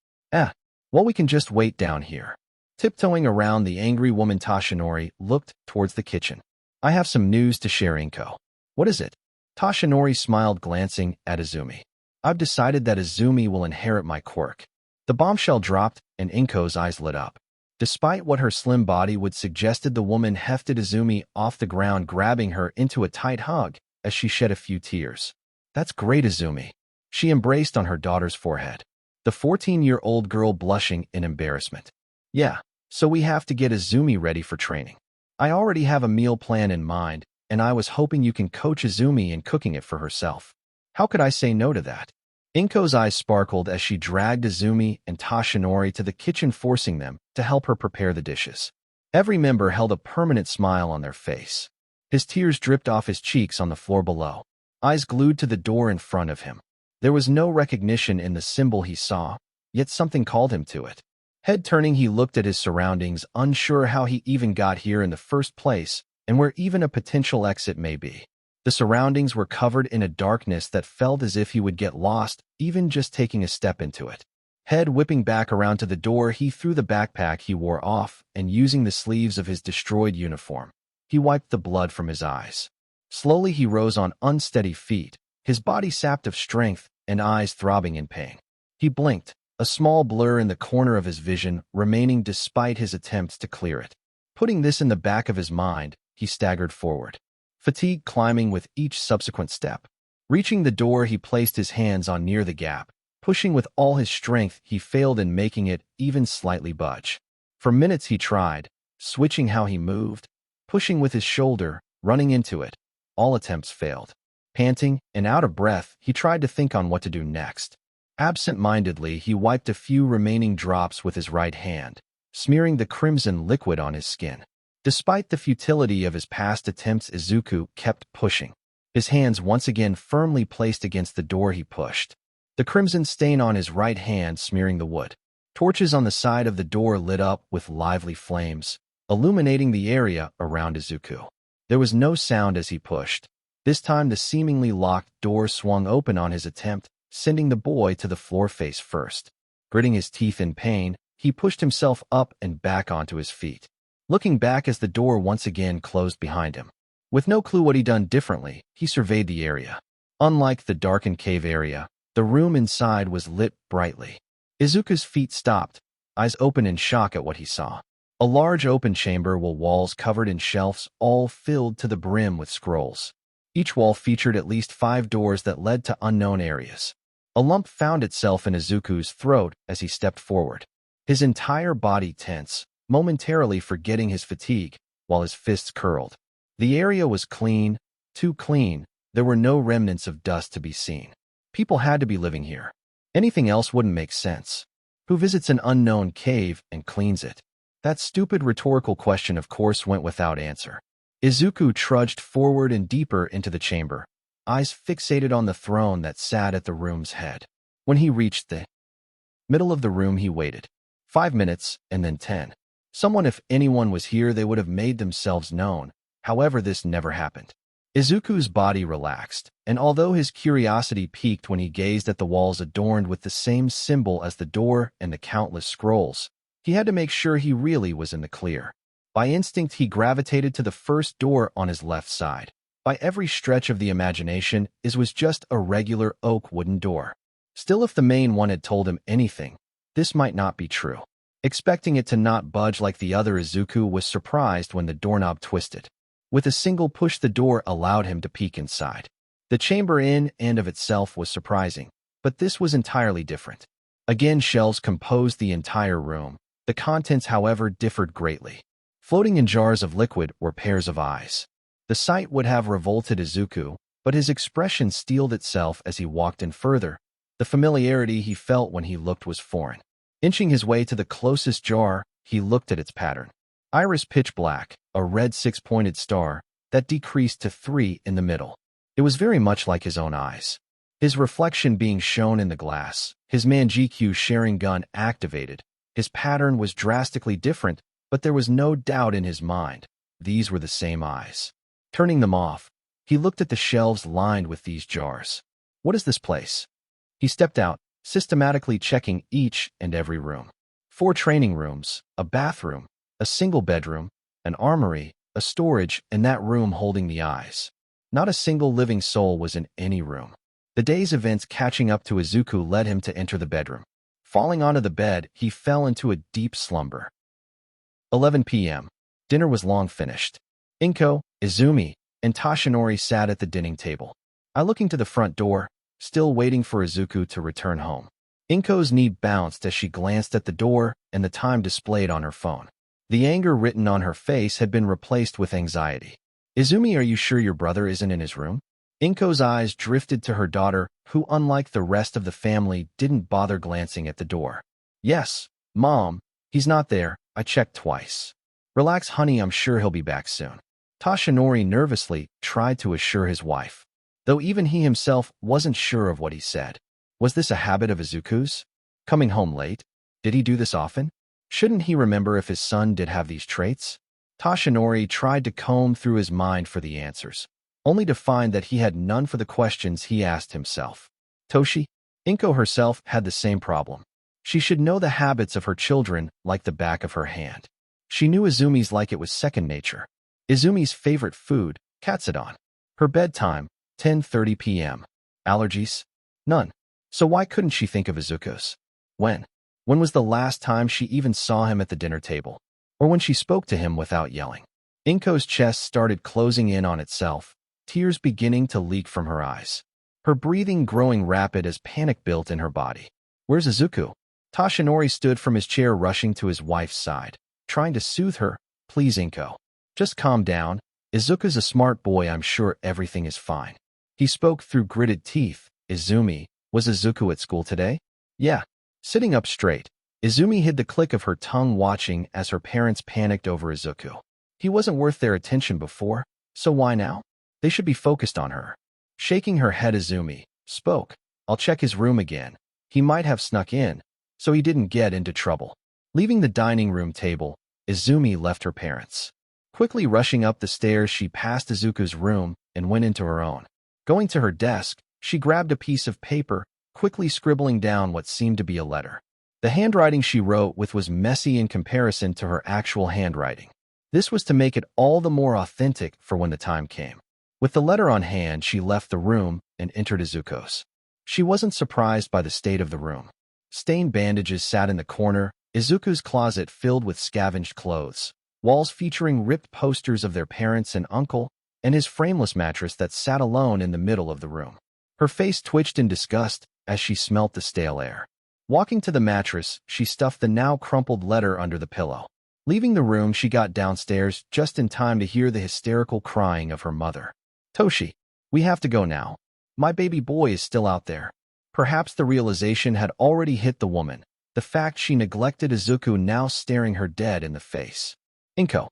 Speaker 2: Well, we can just wait down here. Tiptoeing around, the angry woman Tashinori looked towards the kitchen. I have some news to share, Inko. What is it? Tashinori smiled, glancing at Izumi. I've decided that Izumi will inherit my quirk. The bombshell dropped, and Inko's eyes lit up. Despite what her slim body would suggested, the woman hefted Izumi off the ground, grabbing her into a tight hug as she shed a few tears. That's great, Izumi. She embraced on her daughter's forehead, the 14-year-old girl blushing in embarrassment. Yeah, so we have to get Izumi ready for training. I already have a meal plan in mind, and I was hoping you can coach Izumi in cooking it for herself. How could I say no to that? Inko's eyes sparkled as she dragged Izumi and Tashinori to the kitchen, forcing them to help her prepare the dishes. Every member held a permanent smile on their face. His tears dripped off his cheeks on the floor below, eyes glued to the door in front of him. There was no recognition in the symbol he saw, yet something called him to it. Head turning, he looked at his surroundings, unsure how he even got here in the first place and where even a potential exit may be. The surroundings were covered in a darkness that felt as if he would get lost, even just taking a step into it. Head whipping back around to the door, he threw the backpack he wore off, and using the sleeves of his destroyed uniform, he wiped the blood from his eyes. Slowly he rose on unsteady feet, his body sapped of strength and eyes throbbing in pain. He blinked, a small blur in the corner of his vision remaining despite his attempts to clear it. Putting this in the back of his mind, he staggered forward, fatigue climbing with each subsequent step. Reaching the door, he placed his hands on near the gap. Pushing with all his strength, he failed in making it even slightly budge. For minutes he tried, switching how he moved, pushing with his shoulder, running into it. All attempts failed. Panting and out of breath, he tried to think on what to do next. Absent-mindedly, he wiped a few remaining drops with his right hand, smearing the crimson liquid on his skin. Despite the futility of his past attempts, Izuku kept pushing, his hands once again firmly placed against the door. He pushed, the crimson stain on his right hand smearing the wood. Torches on the side of the door lit up with lively flames, illuminating the area around Izuku. There was no sound as he pushed. This time the seemingly locked door swung open on his attempt, sending the boy to the floor face first. Gritting his teeth in pain, he pushed himself up and back onto his feet, looking back as the door once again closed behind him. With no clue what he'd done differently, he surveyed the area. Unlike the darkened cave area, the room inside was lit brightly. Izuku's feet stopped, eyes open in shock at what he saw. A large open chamber with walls covered in shelves, all filled to the brim with scrolls. Each wall featured at least 5 doors that led to unknown areas. A lump found itself in Izuku's throat as he stepped forward, his entire body tense, momentarily forgetting his fatigue, while his fists curled. The area was clean, too clean. There were no remnants of dust to be seen. People had to be living here. Anything else wouldn't make sense. Who visits an unknown cave and cleans it? That stupid rhetorical question, of course, went without answer. Izuku trudged forward and deeper into the chamber, eyes fixated on the throne that sat at the room's head. When he reached the middle of the room, he waited. 5 minutes, and then 10. Someone, if anyone was here, they would have made themselves known. However, this never happened. Izuku's body relaxed, and although his curiosity piqued when he gazed at the walls adorned with the same symbol as the door and the countless scrolls, he had to make sure he really was in the clear. By instinct, he gravitated to the first door on his left side. By every stretch of the imagination, it was just a regular oak wooden door. Still, if the main one had told him anything, this might not be true. Expecting it to not budge like the other, Izuku was surprised when the doorknob twisted. With a single push, the door allowed him to peek inside. The chamber in and of itself was surprising, but this was entirely different. Again, shelves composed the entire room. The contents, however, differed greatly. Floating in jars of liquid were pairs of eyes. The sight would have revolted Izuku, but his expression steeled itself as he walked in further. The familiarity he felt when he looked was foreign. Inching his way to the closest jar, he looked at its pattern. Iris pitch black, a red 6-pointed star that decreased to 3 in the middle. It was very much like his own eyes. His reflection being shown in the glass, his Mangekyou Sharingan activated. His pattern was drastically different, but there was no doubt in his mind. These were the same eyes. Turning them off, he looked at the shelves lined with these jars. What is this place? He stepped out, systematically checking each and every room. 4 training rooms, a bathroom, a single bedroom, an armory, a storage, and that room holding the eyes. Not a single living soul was in any room. The day's events catching up to Izuku led him to enter the bedroom. Falling onto the bed, he fell into a deep slumber. 11 p.m. Dinner was long finished. Inko, Izumi, and Toshinori sat at the dining table. I looking to the front door, still waiting for Izuku to return home. Inko's knee bounced as she glanced at the door and the time displayed on her phone. The anger written on her face had been replaced with anxiety. Izumi, are you sure your brother isn't in his room? Inko's eyes drifted to her daughter, who, unlike the rest of the family, didn't bother glancing at the door. Yes, Mom, he's not there. I checked twice. Relax, honey, I'm sure he'll be back soon. Toshinori nervously tried to assure his wife, though even he himself wasn't sure of what he said. Was this a habit of Izuku's? Coming home late? Did he do this often? Shouldn't he remember if his son did have these traits? Toshinori tried to comb through his mind for the answers, only to find that he had none for the questions he asked himself. Toshi? Inko herself had the same problem. She should know the habits of her children like the back of her hand. She knew Izumi's like it was second nature. Izumi's favorite food, katsudon. Her bedtime, 10:30 p.m. Allergies? None. So why couldn't she think of Izuku's? When? When was the last time she even saw him at the dinner table? Or when she spoke to him without yelling? Inko's chest started closing in on itself, tears beginning to leak from her eyes. Her breathing growing rapid as panic built in her body. Where's Izuku? Toshinori stood from his chair, rushing to his wife's side, trying to soothe her. Please, Inko. Just calm down. Izuku's a smart boy, I'm sure everything is fine. He spoke through gritted teeth. Izumi, was Izuku at school today? Yeah. Sitting up straight, Izumi hid the click of her tongue, watching as her parents panicked over Izuku. He wasn't worth their attention before, so why now? They should be focused on her. Shaking her head, Izumi spoke. I'll check his room again. He might have snuck in, so he didn't get into trouble. Leaving the dining room table, Izumi left her parents. Quickly rushing up the stairs, she passed Izuku's room and went into her own. Going to her desk, she grabbed a piece of paper, quickly scribbling down what seemed to be a letter. The handwriting she wrote with was messy in comparison to her actual handwriting. This was to make it all the more authentic for when the time came. With the letter on hand, she left the room and entered Izuku's. She wasn't surprised by the state of the room. Stained bandages sat in the corner, Izuku's closet filled with scavenged clothes, walls featuring ripped posters of their parents and uncle, and his frameless mattress that sat alone in the middle of the room. Her face twitched in disgust as she smelt the stale air. Walking to the mattress, she stuffed the now crumpled letter under the pillow. Leaving the room, she got downstairs just in time to hear the hysterical crying of her mother. Toshi, we have to go now. My baby boy is still out there. Perhaps the realization had already hit the woman, the fact she neglected Izuku now staring her dead in the face. Inko,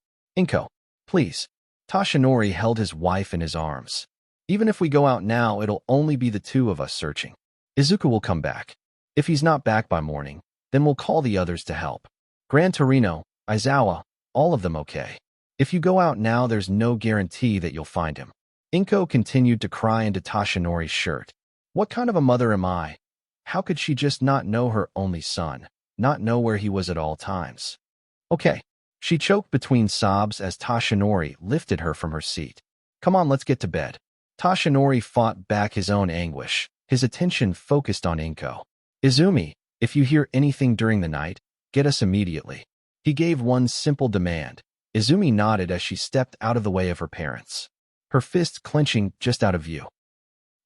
Speaker 2: please. Toshinori held his wife in his arms. Even if we go out now, it'll only be the two of us searching. Izuku will come back. If he's not back by morning, then we'll call the others to help. Gran Torino, Aizawa, all of them okay. If you go out now, there's no guarantee that you'll find him. Inko continued to cry into Toshinori's shirt. What kind of a mother am I? How could she just not know her only son, not know where he was at all times? Okay. She choked between sobs as Toshinori lifted her from her seat. Come on, let's get to bed. Toshinori fought back his own anguish, his attention focused on Inko. Izumi, if you hear anything during the night, get us immediately. He gave one simple demand. Izumi nodded as she stepped out of the way of her parents, her fists clenching just out of view.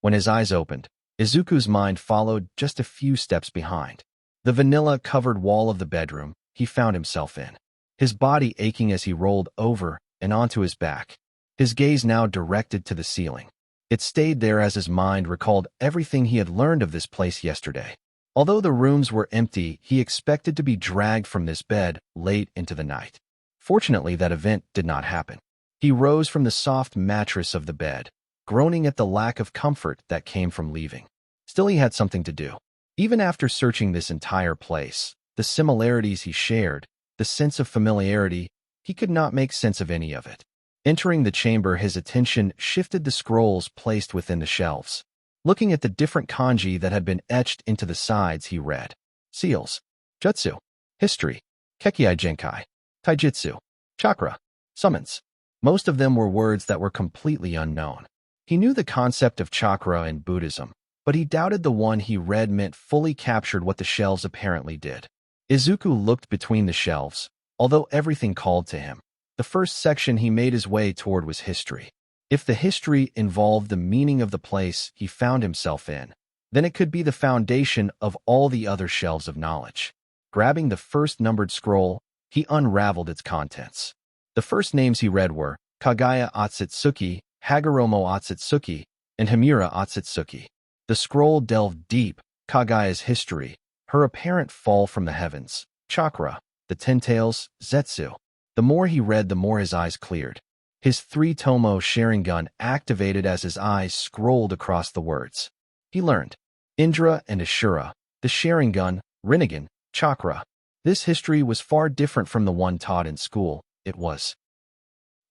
Speaker 2: When his eyes opened, Izuku's mind followed just a few steps behind. The vanilla-covered wall of the bedroom he found himself in, his body aching as he rolled over and onto his back, his gaze now directed to the ceiling. It stayed there as his mind recalled everything he had learned of this place yesterday. Although the rooms were empty, he expected to be dragged from this bed late into the night. Fortunately, that event did not happen. He rose from the soft mattress of the bed, groaning at the lack of comfort that came from leaving. Still, he had something to do. Even after searching this entire place, the similarities he shared, the sense of familiarity, he could not make sense of any of it. Entering the chamber, his attention shifted the scrolls placed within the shelves. Looking at the different kanji that had been etched into the sides, he read seals, jutsu, history, kekkei genkai, taijutsu, chakra, summons. Most of them were words that were completely unknown. He knew the concept of chakra in Buddhism, but he doubted the one he read meant fully captured what the shelves apparently did. Izuku looked between the shelves, although everything called to him. The first section he made his way toward was history. If the history involved the meaning of the place he found himself in, then it could be the foundation of all the other shelves of knowledge. Grabbing the first numbered scroll, he unraveled its contents. The first names he read were Kagaya Otsutsuki, Hagoromo Otsutsuki, and Himura Otsutsuki. The scroll delved deep: Kagaya's history, her apparent fall from the heavens, chakra, the ten tails, zetsu. The more he read, the more his eyes cleared. His 3-tomo Sharingan activated as his eyes scrolled across the words. He learned Indra and Ashura, the Sharingan, Rinnegan, chakra. This history was far different from the one taught in school. It was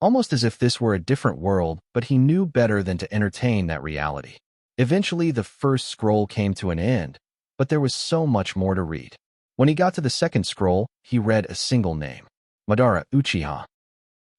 Speaker 2: almost as if this were a different world, but he knew better than to entertain that reality. Eventually, the first scroll came to an end, but there was so much more to read. When he got to the second scroll, he read a single name: Madara Uchiha.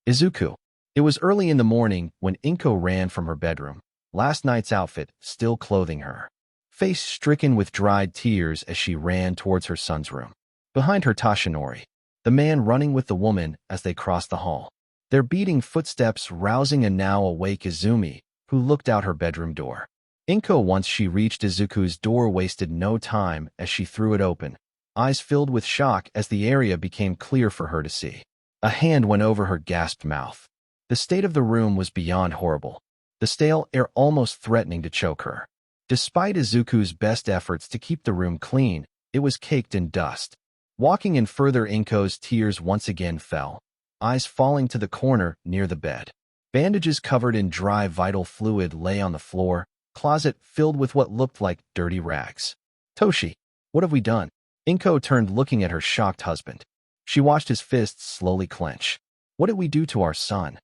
Speaker 2: Izuku. It was early in the morning when Inko ran from her bedroom, last night's outfit still clothing her. Face stricken with dried tears as she ran towards her son's room. Behind her, Tashinori, the man running with the woman as they crossed the hall. Their beating footsteps rousing a now awake Izumi, who looked out her bedroom door. Inko, once she reached Izuku's door, wasted no time as she threw it open, eyes filled with shock as the area became clear for her to see. A hand went over her gasped mouth. The state of the room was beyond horrible, the stale air almost threatening to choke her. Despite Izuku's best efforts to keep the room clean, it was caked in dust. Walking in further, Inko's tears once again fell, eyes falling to the corner near the bed. Bandages covered in dry vital fluid lay on the floor, closet filled with what looked like dirty rags. Toshi, what have we done? Inko turned, looking at her shocked husband. She watched his fists slowly clench. What did we do to our son?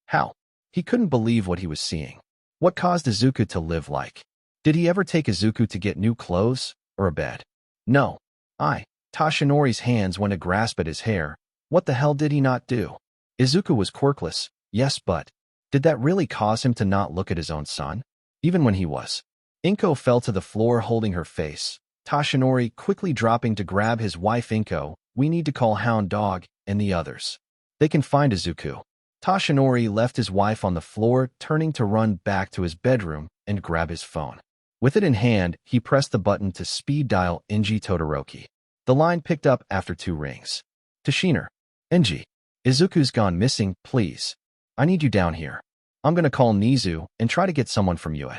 Speaker 2: How? He couldn't believe what he was seeing. What caused Izuku to live like? Did he ever take Izuku to get new clothes or a bed? No. Tashinori's hands went to grasp at his hair. What the hell did he not do? Izuku was quirkless, yes, but did that really cause him to not look at his own son? Even when he was. Inko fell to the floor holding her face. Tashinori quickly dropping to grab his wife. Inko, we need to call Hound Dog and the others. They can find Izuku. Tashinori left his wife on the floor, turning to run back to his bedroom and grab his phone. With it in hand, he pressed the button to speed dial Enji Todoroki. The line picked up after 2 rings. Tashiner. Enji. Izuku's gone missing, please. I need you down here. I'm gonna call Nizu and try to get someone from Yue.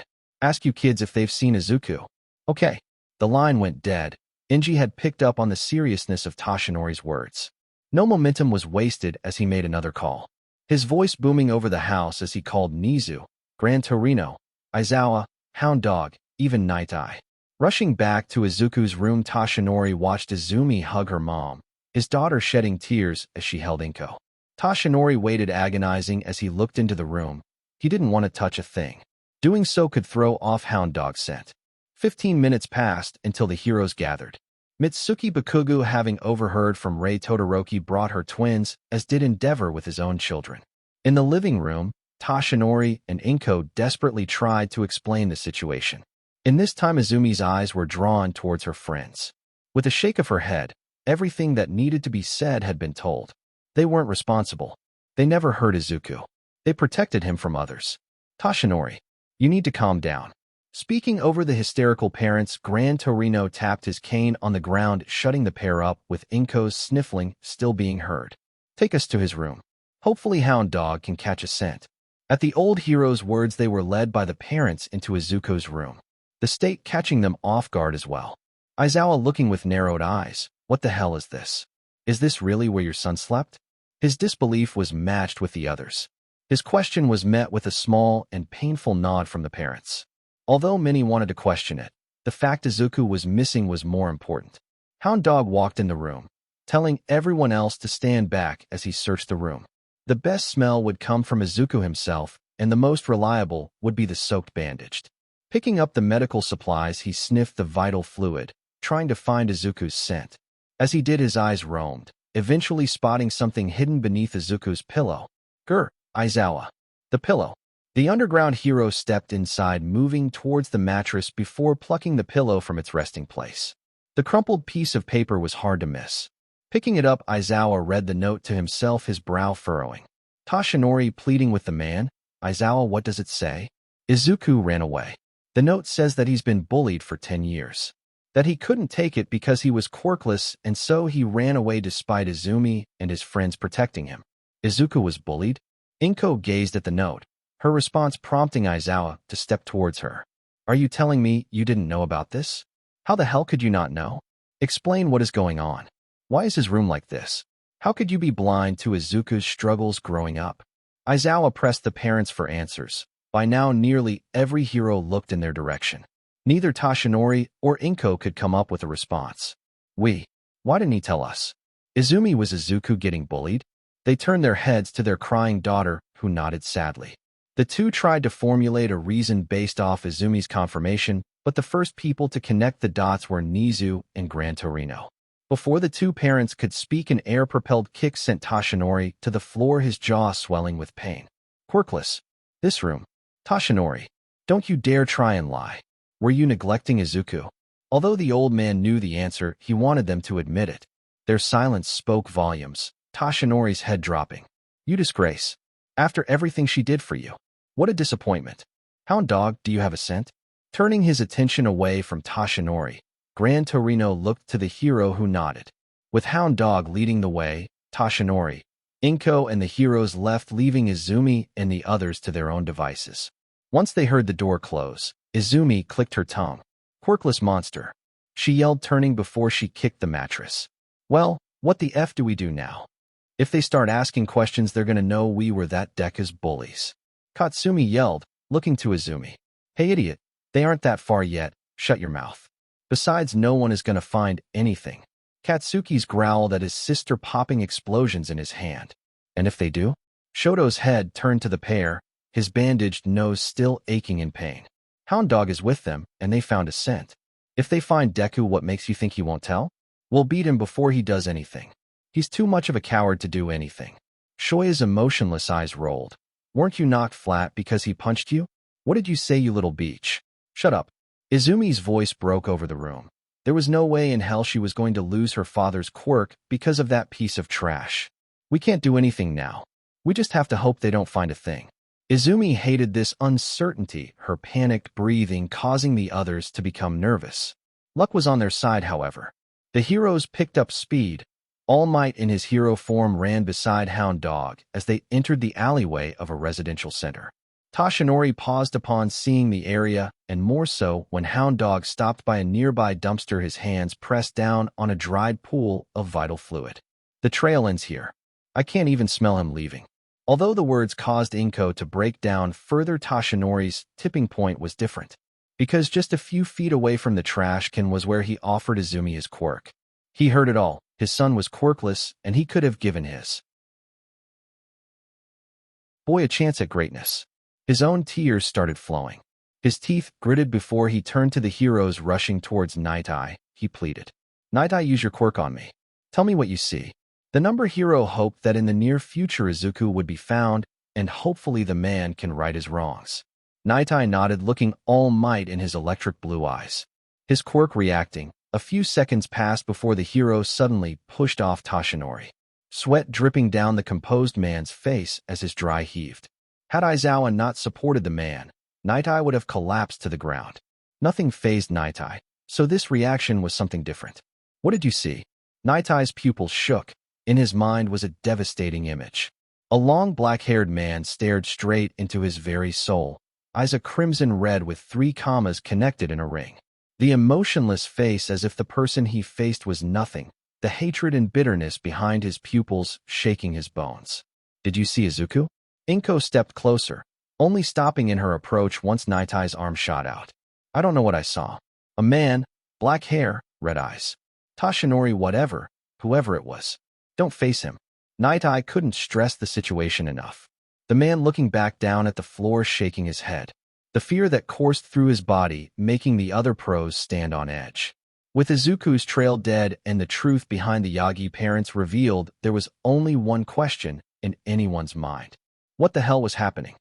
Speaker 2: Ask you kids if they've seen Izuku. Okay. The line went dead. Enji had picked up on the seriousness of Tashinori's words. No momentum was wasted as he made another call. His voice booming over the house as he called Nizu, Gran Torino, Aizawa, Hound Dog, even Night Eye. Rushing back to Izuku's room, Tashinori watched Izumi hug her mom, his daughter shedding tears as she held Inko. Tashinori waited, agonizing as he looked into the room. He didn't want to touch a thing. Doing so could throw off Hound Dog's scent. 15 minutes passed until the heroes gathered. Mitsuki Bakugo, having overheard from Rei Todoroki, brought her twins, as did Endeavor with his own children. In the living room, Tashinori and Inko desperately tried to explain the situation. In this time, Izumi's eyes were drawn towards her friends. With a shake of her head, everything that needed to be said had been told. They weren't responsible. They never hurt Izuku. They protected him from others. Tashinori, you need to calm down. Speaking over the hysterical parents, Gran Torino tapped his cane on the ground, shutting the pair up, with Inko's sniffling still being heard. Take us to his room. Hopefully Hound Dog can catch a scent. At the old hero's words, they were led by the parents into Izuku's room, the state catching them off guard as well. Aizawa looking with narrowed eyes. What the hell is this? Is this really where your son slept? His disbelief was matched with the others. His question was met with a small and painful nod from the parents. Although many wanted to question it, the fact Izuku was missing was more important. Hound Dog walked in the room, telling everyone else to stand back as he searched the room. The best smell would come from Izuku himself, and the most reliable would be the soaked bandaged. Picking up the medical supplies, he sniffed the vital fluid, trying to find Izuku's scent. As he did, his eyes roamed, eventually spotting something hidden beneath Izuku's pillow. Grr, Aizawa. The pillow. The underground hero stepped inside, moving towards the mattress before plucking the pillow from its resting place. The crumpled piece of paper was hard to miss. Picking it up, Aizawa read the note to himself, his brow furrowing. Toshinori pleading with the man. Aizawa, what does it say? Izuku ran away. The note says that he's been bullied for 10 years. That he couldn't take it because he was quirkless, and so he ran away despite Izumi and his friends protecting him. Izuku was bullied? Inko gazed at the note, her response prompting Aizawa to step towards her. Are you telling me you didn't know about this? How the hell could you not know? Explain what is going on. Why is his room like this? How could you be blind to Izuku's struggles growing up? Aizawa pressed the parents for answers. By now, nearly every hero looked in their direction. Neither Toshinori or Inko could come up with a response. Why didn't he tell us? Izumi, was Izuku getting bullied? They turned their heads to their crying daughter, who nodded sadly. The two tried to formulate a reason based off Izumi's confirmation, but the first people to connect the dots were Nizu and Gran Torino. Before the two parents could speak, an air-propelled kick sent Toshinori to the floor, his jaw swelling with pain. Quirkless. This room. Toshinori, don't you dare try and lie. Were you neglecting Izuku? Although the old man knew the answer, he wanted them to admit it. Their silence spoke volumes, Toshinori's head dropping. You disgrace. After everything she did for you. What a disappointment. Hound Dog, do you have a scent? Turning his attention away from Toshinori, Gran Torino looked to the hero, who nodded. With Hound Dog leading the way, Toshinori, Inko and the heroes left, leaving Izumi and the others to their own devices. Once they heard the door close, Izumi clicked her tongue. Quirkless monster, she yelled, turning before she kicked the mattress. Well, what the F do we do now? If they start asking questions, they're gonna know we were that Deku's bullies. Katsumi yelled, looking to Izumi. Hey idiot, they aren't that far yet, shut your mouth. Besides, no one is gonna find anything. Katsuki's growled at his sister, popping explosions in his hand. And if they do? Shoto's head turned to the pair, his bandaged nose still aching in pain. Hound Dog is with them, and they found a scent. If they find Deku, what makes you think he won't tell? We'll beat him before he does anything. He's too much of a coward to do anything. Shoya's emotionless eyes rolled. Weren't you knocked flat because he punched you? What did you say, you little beach? Shut up. Izumi's voice broke over the room. There was no way in hell she was going to lose her father's quirk because of that piece of trash. We can't do anything now. We just have to hope they don't find a thing. Izumi hated this uncertainty, her panicked breathing causing the others to become nervous. Luck was on their side, however. The heroes picked up speed. All Might in his hero form ran beside Hound Dog as they entered the alleyway of a residential center. Toshinori paused upon seeing the area, and more so when Hound Dog stopped by a nearby dumpster, his hands pressed down on a dried pool of vital fluid. The trail ends here. I can't even smell him leaving. Although the words caused Inko to break down further, Toshinori's tipping point was different. Because just a few feet away from the trash can was where he offered Izumi his quirk. He heard it all. His son was quirkless, and he could have given his boy a chance at greatness. His own tears started flowing. His teeth gritted before he turned to the heroes rushing towards Night Eye. He pleaded. Night Eye, use your quirk on me. Tell me what you see. The number hero hoped that in the near future Izuku would be found, and hopefully the man can right his wrongs. Night Eye nodded, looking all might in his electric blue eyes. His quirk reacting. A few seconds passed before the hero suddenly pushed off Toshinori. Sweat dripping down the composed man's face as his dry heaved. Had Aizawa not supported the man, Night Eye would have collapsed to the ground. Nothing fazed Night Eye, so this reaction was something different. What did you see? Night Eye's pupils shook. In his mind was a devastating image. A long black-haired man stared straight into his very soul, eyes a crimson red with 3 commas connected in a ring. The emotionless face, as if the person he faced was nothing, the hatred and bitterness behind his pupils shaking his bones. Did you see Izuku? Inko stepped closer, only stopping in her approach once Naitai's arm shot out. I don't know what I saw. A man, black hair, red eyes. Tashinori whoever it was. Don't face him. Naitai couldn't stress the situation enough. The man looking back down at the floor, shaking his head. The fear that coursed through his body, making the other pros stand on edge. With Izuku's trail dead and the truth behind the Yagi parents revealed, there was only one question in anyone's mind. What the hell was happening?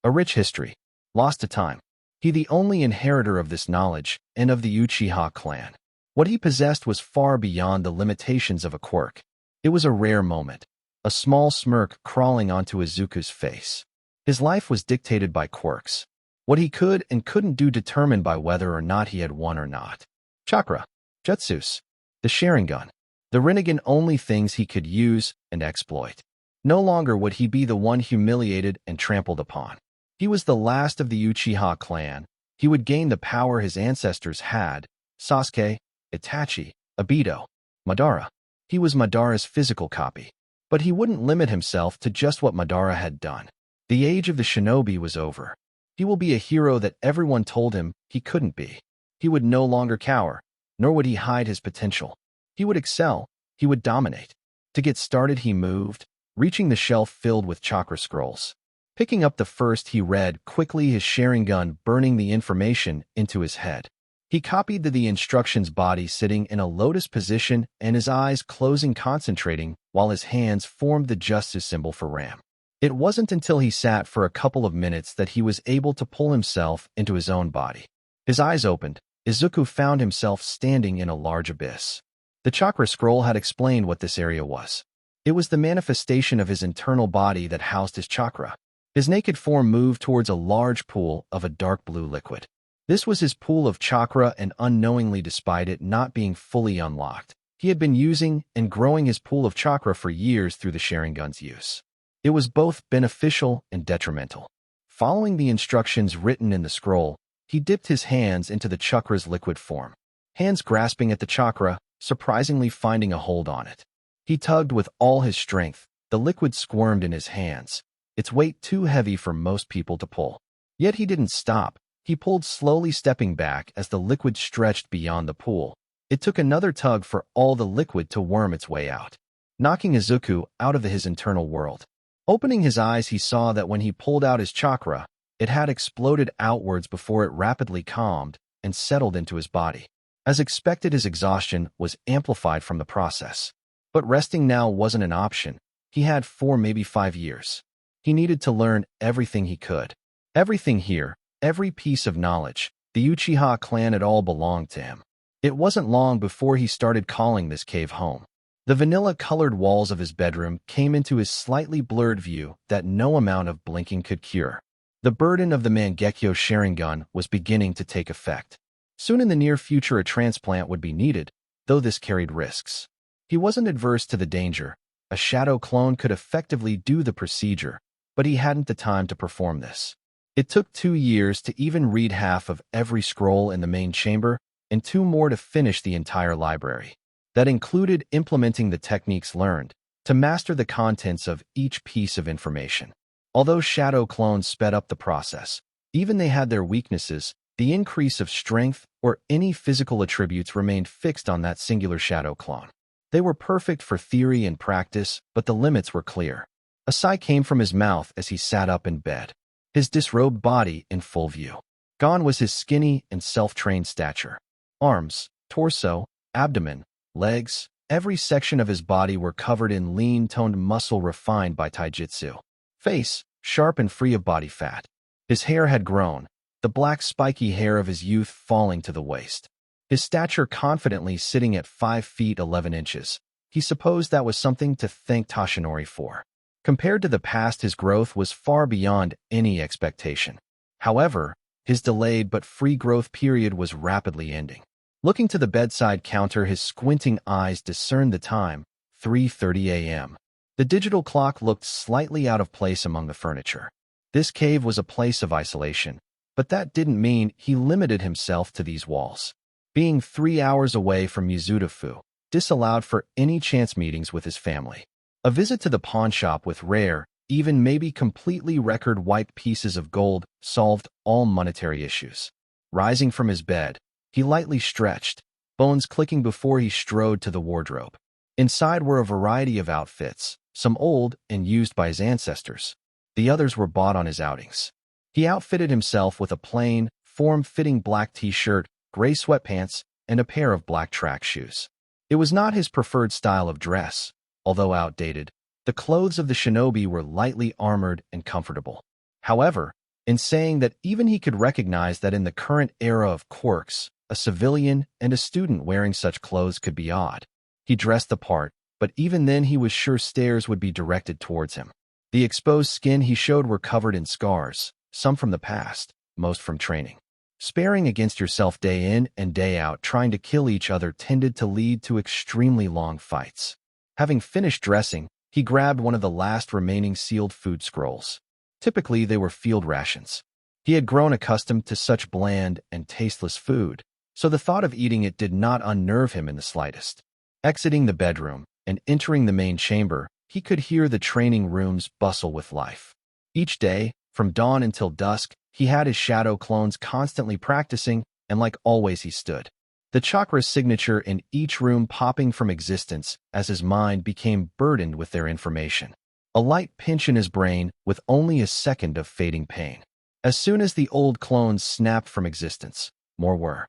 Speaker 2: A rich history. Lost to time. He the only inheritor of this knowledge, and of the Uchiha clan. What he possessed was far beyond the limitations of a quirk. It was a rare moment. A small smirk crawling onto Izuku's face. His life was dictated by quirks. What he could and couldn't do determined by whether or not he had one or not. Chakra. Jutsus. The Sharingan. The Rinnegan, only things he could use and exploit. No longer would he be the one humiliated and trampled upon. He was the last of the Uchiha clan. He would gain the power his ancestors had. Sasuke, Itachi, Obito, Madara. He was Madara's physical copy. But he wouldn't limit himself to just what Madara had done. The age of the shinobi was over. He will be a hero that everyone told him he couldn't be. He would no longer cower, nor would he hide his potential. He would excel. He would dominate. To get started, he moved, reaching the shelf filled with chakra scrolls. Picking up the first, he read quickly, his Sharingan burning the information into his head. He copied the instructions, body sitting in a lotus position and his eyes closing, concentrating, while his hands formed the justice symbol for Ram. It wasn't until he sat for a couple of minutes that he was able to pull himself into his own body. His eyes opened. Izuku found himself standing in a large abyss. The chakra scroll had explained what this area was. It was the manifestation of his internal body that housed his chakra. His naked form moved towards a large pool of a dark blue liquid. This was his pool of chakra, and unknowingly, despite it not being fully unlocked, he had been using and growing his pool of chakra for years through the Sharingan's use. It was both beneficial and detrimental. Following the instructions written in the scroll, he dipped his hands into the chakra's liquid form. Hands grasping at the chakra, surprisingly finding a hold on it. He tugged with all his strength. The liquid squirmed in his hands, its weight too heavy for most people to pull. Yet he didn't stop. He pulled slowly, stepping back as the liquid stretched beyond the pool. It took another tug for all the liquid to worm its way out, knocking Izuku out of his internal world. Opening his eyes, he saw that when he pulled out his chakra, it had exploded outwards before it rapidly calmed and settled into his body. As expected, his exhaustion was amplified from the process. But resting now wasn't an option. He had 4, maybe 5 years. He needed to learn everything he could. Everything here, every piece of knowledge. The Uchiha clan, it all belonged to him. It wasn't long before he started calling this cave home. The vanilla-colored walls of his bedroom came into his slightly blurred view that no amount of blinking could cure. The burden of the Mangekyo Sharingan was beginning to take effect. Soon in the near future, a transplant would be needed, though this carried risks. He wasn't adverse to the danger. A shadow clone could effectively do the procedure, but he hadn't the time to perform this. It took 2 years to even read half of every scroll in the main chamber, and 2 more to finish the entire library. That included implementing the techniques learned to master the contents of each piece of information. Although shadow clones sped up the process, even they had their weaknesses. The increase of strength or any physical attributes remained fixed on that singular shadow clone. They were perfect for theory and practice, but the limits were clear. A sigh came from his mouth as he sat up in bed, his disrobed body in full view. Gone was his skinny and self-trained stature. Arms, torso, abdomen, legs, every section of his body were covered in lean-toned muscle refined by taijutsu. Face, sharp and free of body fat. His hair had grown, the black spiky hair of his youth falling to the waist. His stature confidently sitting at 5 feet 11 inches. He supposed that was something to thank Tashinori for. Compared to the past, his growth was far beyond any expectation. However, his delayed but free growth period was rapidly ending. Looking to the bedside counter, his squinting eyes discerned the time, 3:30 a.m. The digital clock looked slightly out of place among the furniture. This cave was a place of isolation, but that didn't mean he limited himself to these walls. Being 3 hours away from Mizutofu disallowed for any chance meetings with his family. A visit to the pawn shop with rare, even maybe completely record-wiped pieces of gold solved all monetary issues. Rising from his bed, he lightly stretched, bones clicking before he strode to the wardrobe. Inside were a variety of outfits, some old and used by his ancestors. The others were bought on his outings. He outfitted himself with a plain, form-fitting black t-shirt, gray sweatpants, and a pair of black track shoes. It was not his preferred style of dress, although outdated. The clothes of the shinobi were lightly armored and comfortable. However, in saying that even he could recognize that in the current era of quirks, a civilian and a student wearing such clothes could be odd. He dressed the part, but even then he was sure stares would be directed towards him. The exposed skin he showed were covered in scars, some from the past, most from training. Sparring against yourself day in and day out trying to kill each other tended to lead to extremely long fights. Having finished dressing, he grabbed one of the last remaining sealed food scrolls. Typically, they were field rations. He had grown accustomed to such bland and tasteless food, so the thought of eating it did not unnerve him in the slightest. Exiting the bedroom and entering the main chamber, he could hear the training rooms bustle with life. Each day, from dawn until dusk, he had his shadow clones constantly practicing, and like always he stood. The chakra's signature in each room popping from existence as his mind became burdened with their information. A light pinch in his brain with only a second of fading pain. As soon as the old clones snapped from existence, more were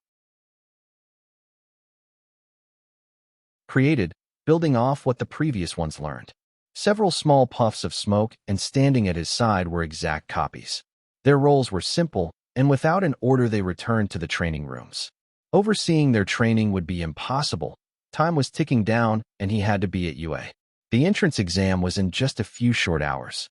Speaker 2: created, building off what the previous ones learned. Several small puffs of smoke and standing at his side were exact copies. Their roles were simple, and without an order they returned to the training rooms. Overseeing their training would be impossible. Time was ticking down, and he had to be at UA. The entrance exam was in just a few short hours.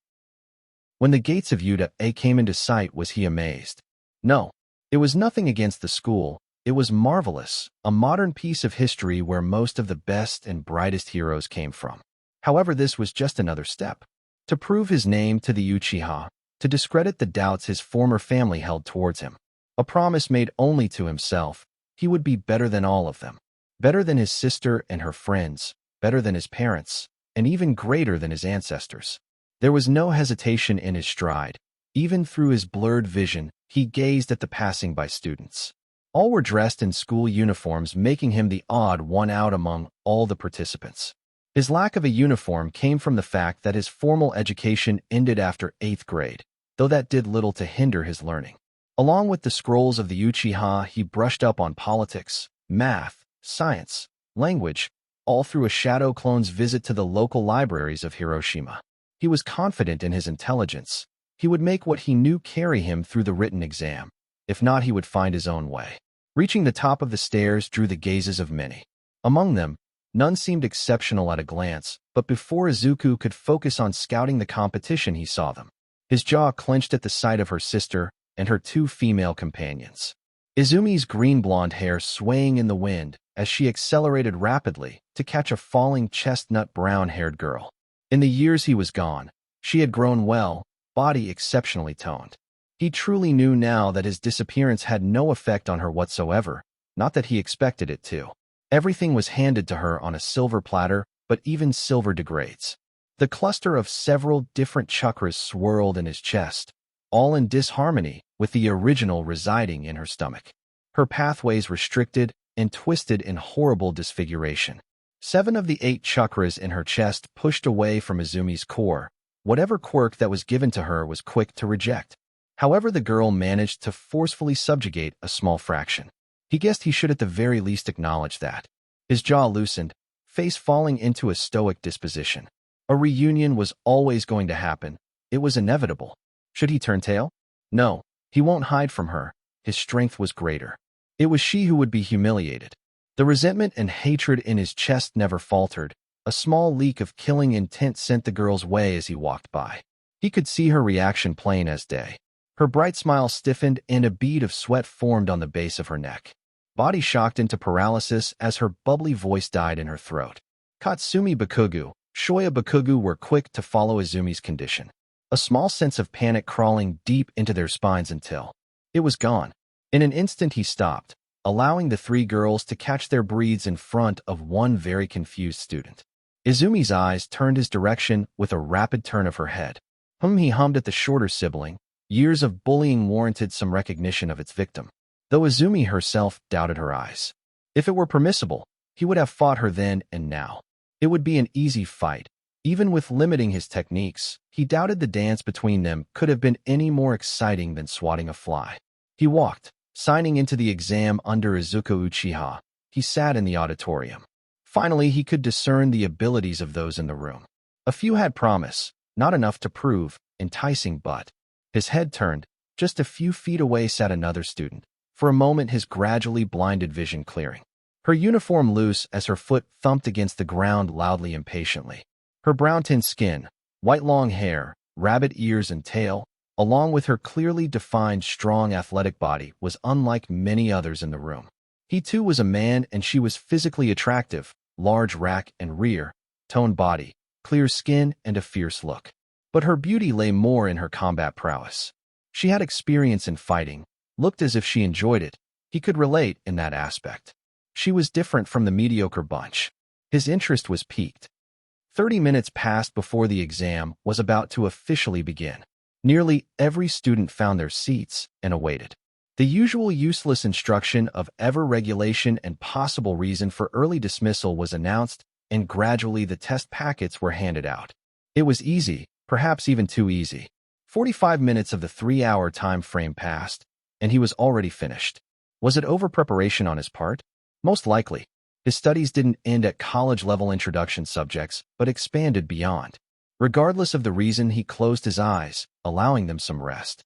Speaker 2: When the gates of UA came into sight, was he amazed? No, it was nothing against the school. It was marvelous, a modern piece of history where most of the best and brightest heroes came from. However, this was just another step. To prove his name to the Uchiha, to discredit the doubts his former family held towards him. A promise made only to himself. He would be better than all of them, better than his sister and her friends, better than his parents, and even greater than his ancestors. There was no hesitation in his stride. Even through his blurred vision, he gazed at the passing by students. All were dressed in school uniforms, making him the odd one out among all the participants. His lack of a uniform came from the fact that his formal education ended after 8th grade, though that did little to hinder his learning. Along with the scrolls of the Uchiha, he brushed up on politics, math, science, language, all through a shadow clone's visit to the local libraries of Hiroshima. He was confident in his intelligence. He would make what he knew carry him through the written exam. If not, he would find his own way. Reaching the top of the stairs drew the gazes of many. Among them, none seemed exceptional at a glance, but before Izuku could focus on scouting the competition, he saw them. His jaw clenched at the sight of her sister and her two female companions. Izumi's green-blonde hair swaying in the wind as she accelerated rapidly to catch a falling chestnut brown-haired girl. In the years he was gone, she had grown well, body exceptionally toned. He truly knew now that his disappearance had no effect on her whatsoever, not that he expected it to. Everything was handed to her on a silver platter, but even silver degrades. The cluster of several different chakras swirled in his chest, all in disharmony with the original residing in her stomach. Her pathways restricted and twisted in horrible disfiguration. 7 of the 8 chakras in her chest pushed away from Izumi's core. Whatever quirk that was given to her was quick to reject. However, the girl managed to forcefully subjugate a small fraction. He guessed he should at the very least acknowledge that. His jaw loosened, face falling into a stoic disposition. A reunion was always going to happen. It was inevitable. Should he turn tail? No, he won't hide from her. His strength was greater. It was she who would be humiliated. The resentment and hatred in his chest never faltered. A small leak of killing intent sent the girl's way as he walked by. He could see her reaction plain as day. Her bright smile stiffened and a bead of sweat formed on the base of her neck. Body shocked into paralysis as her bubbly voice died in her throat. Katsumi Bakugu, Shoya Bakugu were quick to follow Izumi's condition. A small sense of panic crawling deep into their spines until it was gone. In an instant he stopped, allowing the 3 girls to catch their breaths in front of one very confused student. Izumi's eyes turned his direction with a rapid turn of her head. He hummed at the shorter sibling. Years of bullying warranted some recognition of its victim, though Izumi herself doubted her eyes. If it were permissible, he would have fought her then and now. It would be an easy fight. Even with limiting his techniques, he doubted the dance between them could have been any more exciting than swatting a fly. He walked, signing into the exam under Izuku Uchiha. He sat in the auditorium. Finally, he could discern the abilities of those in the room. A few had promise, not enough to prove, enticing but. His head turned. Just a few feet away sat another student. For a moment, his gradually blinded vision clearing. Her uniform loose as her foot thumped against the ground loudly impatiently. Her brown-tint skin, white long hair, rabbit ears and tail, along with her clearly defined, strong athletic body, was unlike many others in the room. He too was a man and she was physically attractive, large rack and rear, toned body, clear skin and a fierce look. But her beauty lay more in her combat prowess. She had experience in fighting, looked as if she enjoyed it. He could relate in that aspect. She was different from the mediocre bunch. His interest was piqued. 30 minutes passed before the exam was about to officially begin. Nearly every student found their seats and awaited. The usual useless instruction of regulation and possible reason for early dismissal was announced, and gradually the test packets were handed out. It was easy, perhaps even too easy. 45 minutes of the 3-hour time frame passed, and he was already finished. Was it over-preparation on his part? Most likely. His studies didn't end at college-level introduction subjects, but expanded beyond. Regardless of the reason, he closed his eyes, allowing them some rest.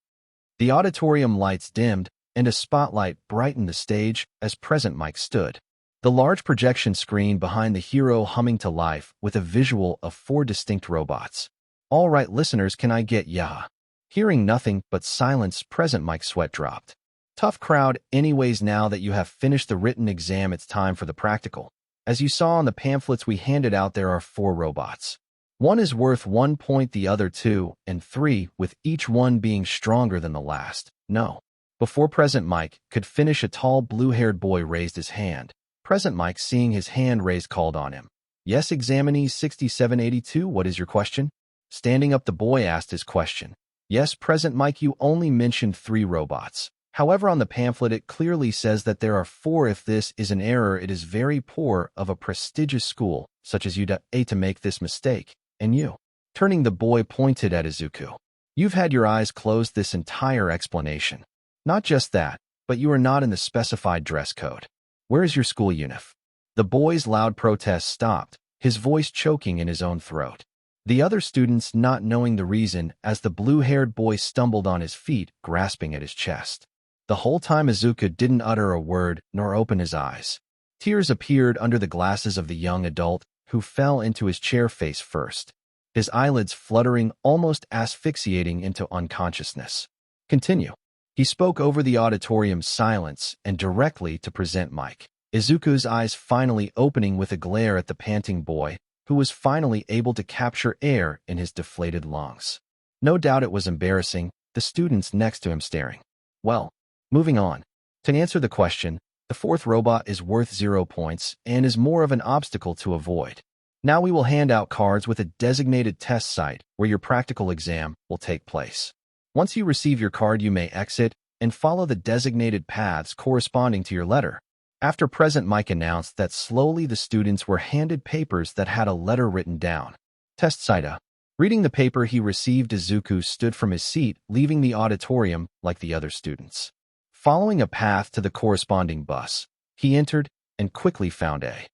Speaker 2: The auditorium lights dimmed, and a spotlight brightened the stage as Present Mike stood. The large projection screen behind the hero humming to life with a visual of 4 distinct robots. "All right, listeners, can I get ya?" Hearing nothing but silence, Present Mike's sweat dropped. Tough crowd. Anyways, now that you have finished the written exam, it's time for the practical. As you saw on the pamphlets we handed out, there are 4 robots. One is worth 1 point, the other 2 and 3, with each one being stronger than the last. No. Before Present Mike could finish, a tall blue-haired boy raised his hand. Present Mike, seeing his hand raised, called on him. "Yes, examinee 6782, what is your question?" Standing up, the boy asked his question. "Yes, Present Mike, you only mentioned 3 robots. However, on the pamphlet it clearly says that there are 4. If this is an error, it is very poor of a prestigious school, such as UDA, to make this mistake. And you." Turning, the boy pointed at Izuku. "You've had your eyes closed this entire explanation. Not just that, but you are not in the specified dress code. Where is your school uniform?" The boy's loud protest stopped, his voice choking in his own throat. The other students not knowing the reason as the blue-haired boy stumbled on his feet, grasping at his chest. The whole time Izuku didn't utter a word nor open his eyes. Tears appeared under the glasses of the young adult, who fell into his chair face first, his eyelids fluttering, almost asphyxiating into unconsciousness. "Continue." He spoke over the auditorium's silence and directly to Present Mike. Izuku's eyes finally opening with a glare at the panting boy, who was finally able to capture air in his deflated lungs. No doubt it was embarrassing, the students next to him staring. Well, moving on. To answer the question, the 4th robot is worth 0 points and is more of an obstacle to avoid. Now we will hand out cards with a designated test site where your practical exam will take place. Once you receive your card, you may exit and follow the designated paths corresponding to your letter. After Present Mike announced that, slowly the students were handed papers that had a letter written down. Test site. Reading the paper he received, Izuku stood from his seat, leaving the auditorium like the other students. Following a path to the corresponding bus, he entered and quickly found a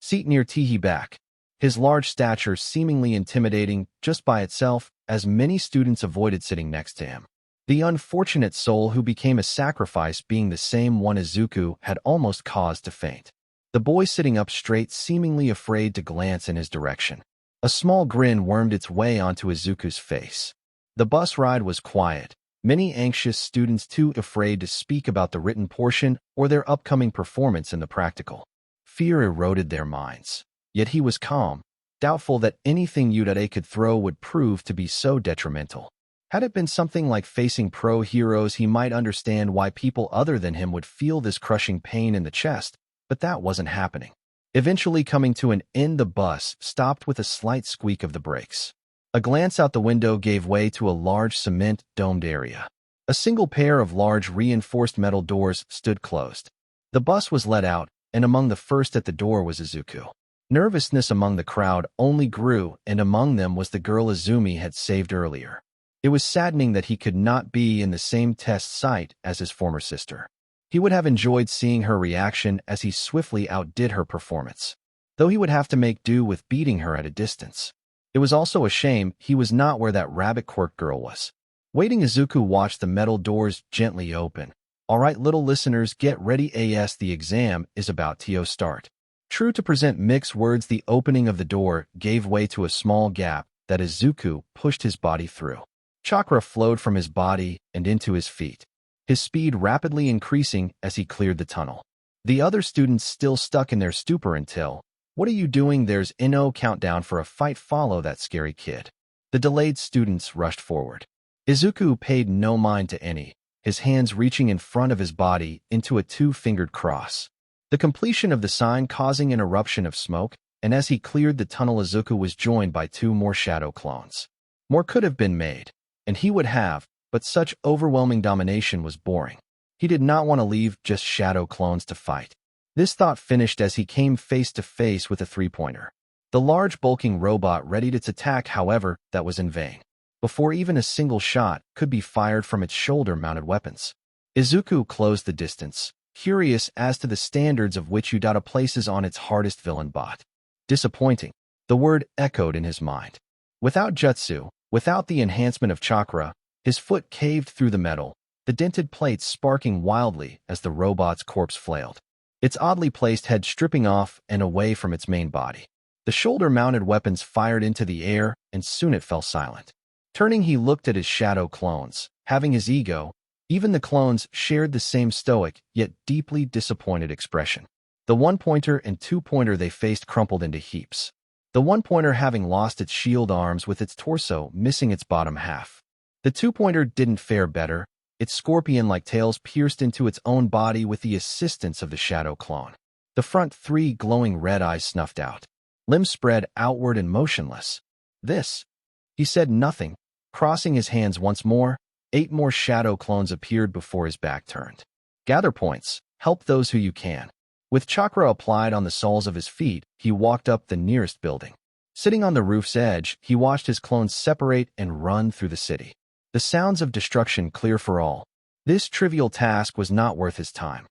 Speaker 2: seat near Teehee back, his large stature seemingly intimidating just by itself, as many students avoided sitting next to him. The unfortunate soul who became a sacrifice being the same one Izuku had almost caused to faint. The boy sitting up straight, seemingly afraid to glance in his direction. A small grin wormed its way onto Izuku's face. The bus ride was quiet, many anxious students too afraid to speak about the written portion or their upcoming performance in the practical. Fear eroded their minds. Yet he was calm, doubtful that anything Yurare could throw would prove to be so detrimental. Had it been something like facing pro heroes, he might understand why people other than him would feel this crushing pain in the chest, but that wasn't happening. Eventually coming to an end, the bus stopped with a slight squeak of the brakes. A glance out the window gave way to a large cement-domed area. A single pair of large reinforced metal doors stood closed. The bus was let out, and among the first at the door was Izuku. Nervousness among the crowd only grew, and among them was the girl Izumi had saved earlier. It was saddening that he could not be in the same test site as his former sister. He would have enjoyed seeing her reaction as he swiftly outdid her performance, though he would have to make do with beating her at a distance. It was also a shame he was not where that rabbit Quirk girl was. Waiting, Izuku watched the metal doors gently open. All right, little listeners, get ready as the exam is about to start. True to present mixed words, the opening of the door gave way to a small gap that Izuku pushed his body through. Chakra flowed from his body and into his feet, his speed rapidly increasing as he cleared the tunnel. The other students still stuck in their stupor until, "What are you doing? There's no countdown for a fight. Follow that scary kid." The delayed students rushed forward. Izuku paid no mind to any, his hands reaching in front of his body into a two-fingered cross. The completion of the sign causing an eruption of smoke, and as he cleared the tunnel, Izuku was joined by two more shadow clones. More could have been made, and he would have, but such overwhelming domination was boring. He did not want to leave just shadow clones to fight. This thought finished as he came face to face with a three-pointer. The large bulking robot readied its attack, however, that was in vain. Before even a single shot could be fired from its shoulder-mounted weapons. Izuku closed the distance, curious as to the standards of which Udata places on its hardest villain bot. Disappointing. The word echoed in his mind. Without jutsu, without the enhancement of chakra, his foot caved through the metal, the dented plates sparking wildly as the robot's corpse flailed, its oddly placed head stripping off and away from its main body. The shoulder-mounted weapons fired into the air, and soon it fell silent. Turning, he looked at his shadow clones. Having his ego, even the clones shared the same stoic, yet deeply disappointed expression. The one-pointer and two-pointer they faced crumpled into heaps. The one-pointer having lost its shield arms with its torso missing its bottom half. The two-pointer didn't fare better, its scorpion-like tails pierced into its own body with the assistance of the shadow clone. The front three glowing red eyes snuffed out. Limbs spread outward and motionless. This. He said nothing. Crossing his hands once more, 8 more shadow clones appeared before his back turned. Gather points. Help those who you can. With chakra applied on the soles of his feet, he walked up the nearest building. Sitting on the roof's edge, he watched his clones separate and run through the city. The sounds of destruction clear for all. This trivial task was not worth his time.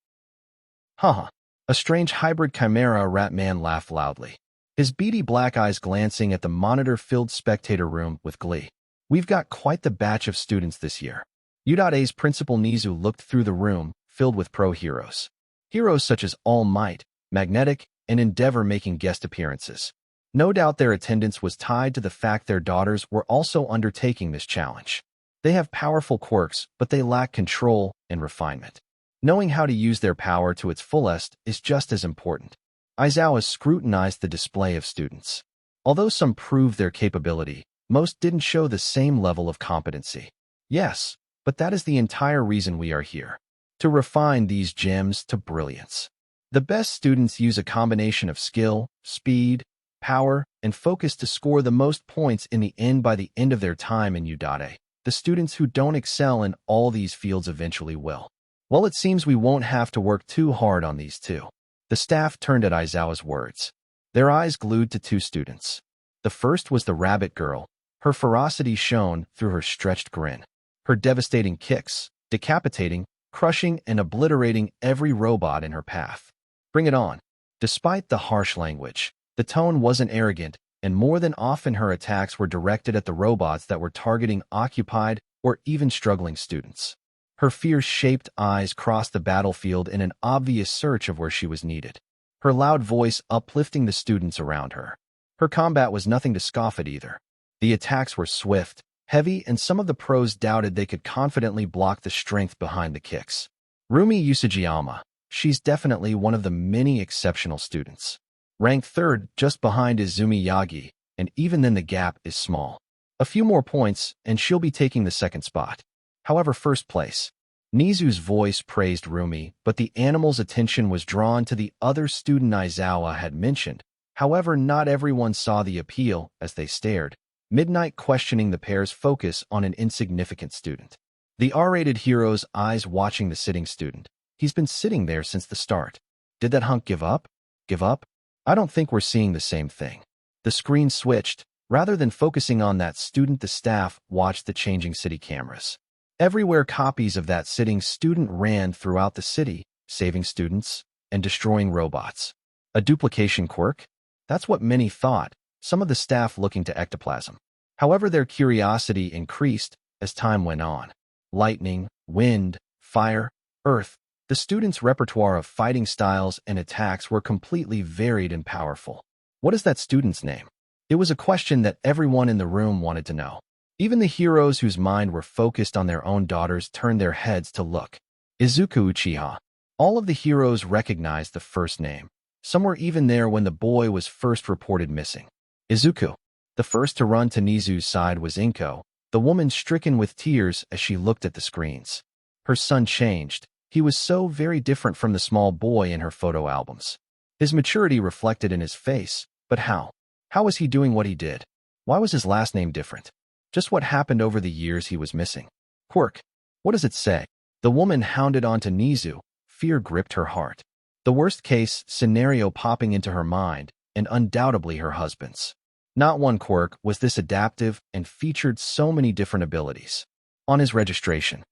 Speaker 2: Haha. A strange hybrid chimera rat man laughed loudly, his beady black eyes glancing at the monitor-filled spectator room with glee. We've got quite the batch of students this year. Udate's principal Nizu looked through the room, filled with pro-heroes. Heroes such as All Might, Magnetic, and Endeavor making guest appearances. No doubt their attendance was tied to the fact their daughters were also undertaking this challenge. They have powerful quirks, but they lack control and refinement. Knowing how to use their power to its fullest is just as important. Aizawa scrutinized the display of students. Although some proved their capability, most didn't show the same level of competency. Yes, but that is the entire reason we are here. To refine these gems to brilliance. The best students use a combination of skill, speed, power, and focus to score the most points in the end. By the end of their time in Udate, the students who don't excel in all these fields eventually will. Well, it seems we won't have to work too hard on these two. The staff turned at Aizawa's words, their eyes glued to 2 students. The first was the rabbit girl. Her ferocity shone through her stretched grin. Her devastating kicks, decapitating, crushing, and obliterating every robot in her path. Bring it on. Despite the harsh language, the tone wasn't arrogant, and more than often her attacks were directed at the robots that were targeting occupied or even struggling students. Her fierce-shaped eyes crossed the battlefield in an obvious search of where she was needed, her loud voice uplifting the students around her. Her combat was nothing to scoff at either. The attacks were swift, heavy, and some of the pros doubted they could confidently block the strength behind the kicks. Rumi Usajiyama, she's definitely one of the many exceptional students. Ranked 3rd just behind Izumi Yagi, and even then the gap is small. A few more points, and she'll be taking the 2nd spot. However, 1st place. Nizu's voice praised Rumi, but the animal's attention was drawn to the other student Aizawa had mentioned. However, not everyone saw the appeal as they stared, Midnight questioning the pair's focus on an insignificant student. The R-rated hero's eyes watching the sitting student. He's been sitting there since the start. Did that hunk give up? Give up? I don't think we're seeing the same thing. The screen switched. Rather than focusing on that student, the staff watched the changing city cameras. Everywhere copies of that sitting student ran throughout the city, saving students and destroying robots. A duplication quirk? That's what many thought, some of the staff looking to ectoplasm. However, their curiosity increased as time went on. Lightning, wind, fire, earth. The students' repertoire of fighting styles and attacks were completely varied and powerful. What is that student's name? It was a question that everyone in the room wanted to know. Even the heroes whose mind were focused on their own daughters turned their heads to look. Izuku Uchiha. All of the heroes recognized the first name. Some were even there when the boy was first reported missing. Izuku. The first to run to Nizu's side was Inko, the woman stricken with tears as she looked at the screens. Her son changed. He was so very different from the small boy in her photo albums. His maturity reflected in his face, but how? How was he doing what he did? Why was his last name different? Just what happened over the years he was missing? Quirk. What does it say? The woman hounded onto Nizu. Fear gripped her heart. The worst-case scenario popping into her mind, and undoubtedly her husband's. Not one quirk was this adaptive and featured so many different abilities. On his registration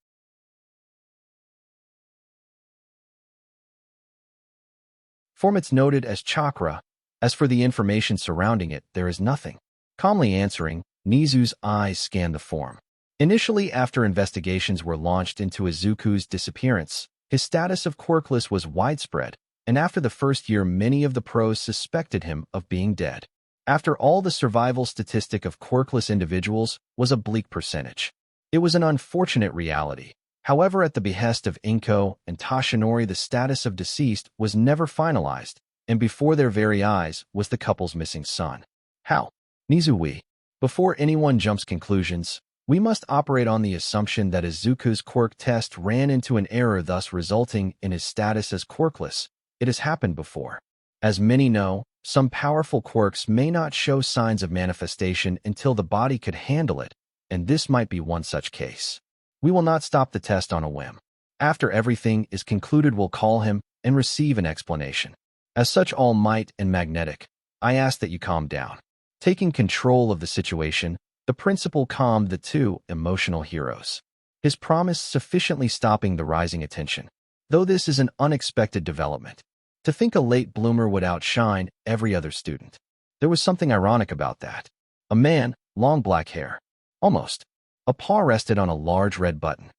Speaker 2: form, it's noted as chakra. As for the information surrounding it, there is nothing. Calmly answering, Nizu's eyes scanned the form. Initially, after investigations were launched into Izuku's disappearance, his status of quirkless was widespread, and after the first year many of the pros suspected him of being dead. After all, the survival statistic of quirkless individuals was a bleak percentage. It was an unfortunate reality. However, at the behest of Inko and Tashinori, the status of deceased was never finalized, and before their very eyes was the couple's missing son. How? Nizu. Before anyone jumps conclusions, we must operate on the assumption that Izuku's quirk test ran into an error, thus resulting in his status as quirkless. It has happened before. As many know, some powerful quirks may not show signs of manifestation until the body could handle it, and this might be one such case. We will not stop the test on a whim. After everything is concluded, we'll call him and receive an explanation. As such all might and magnetic, I ask that you calm down. Taking control of the situation, the principal calmed the two emotional heroes. His promise sufficiently stopping the rising attention. Though this is an unexpected development. To think a late bloomer would outshine every other student. There was something ironic about that. A man, long black hair. Almost. A paw rested on a large red button.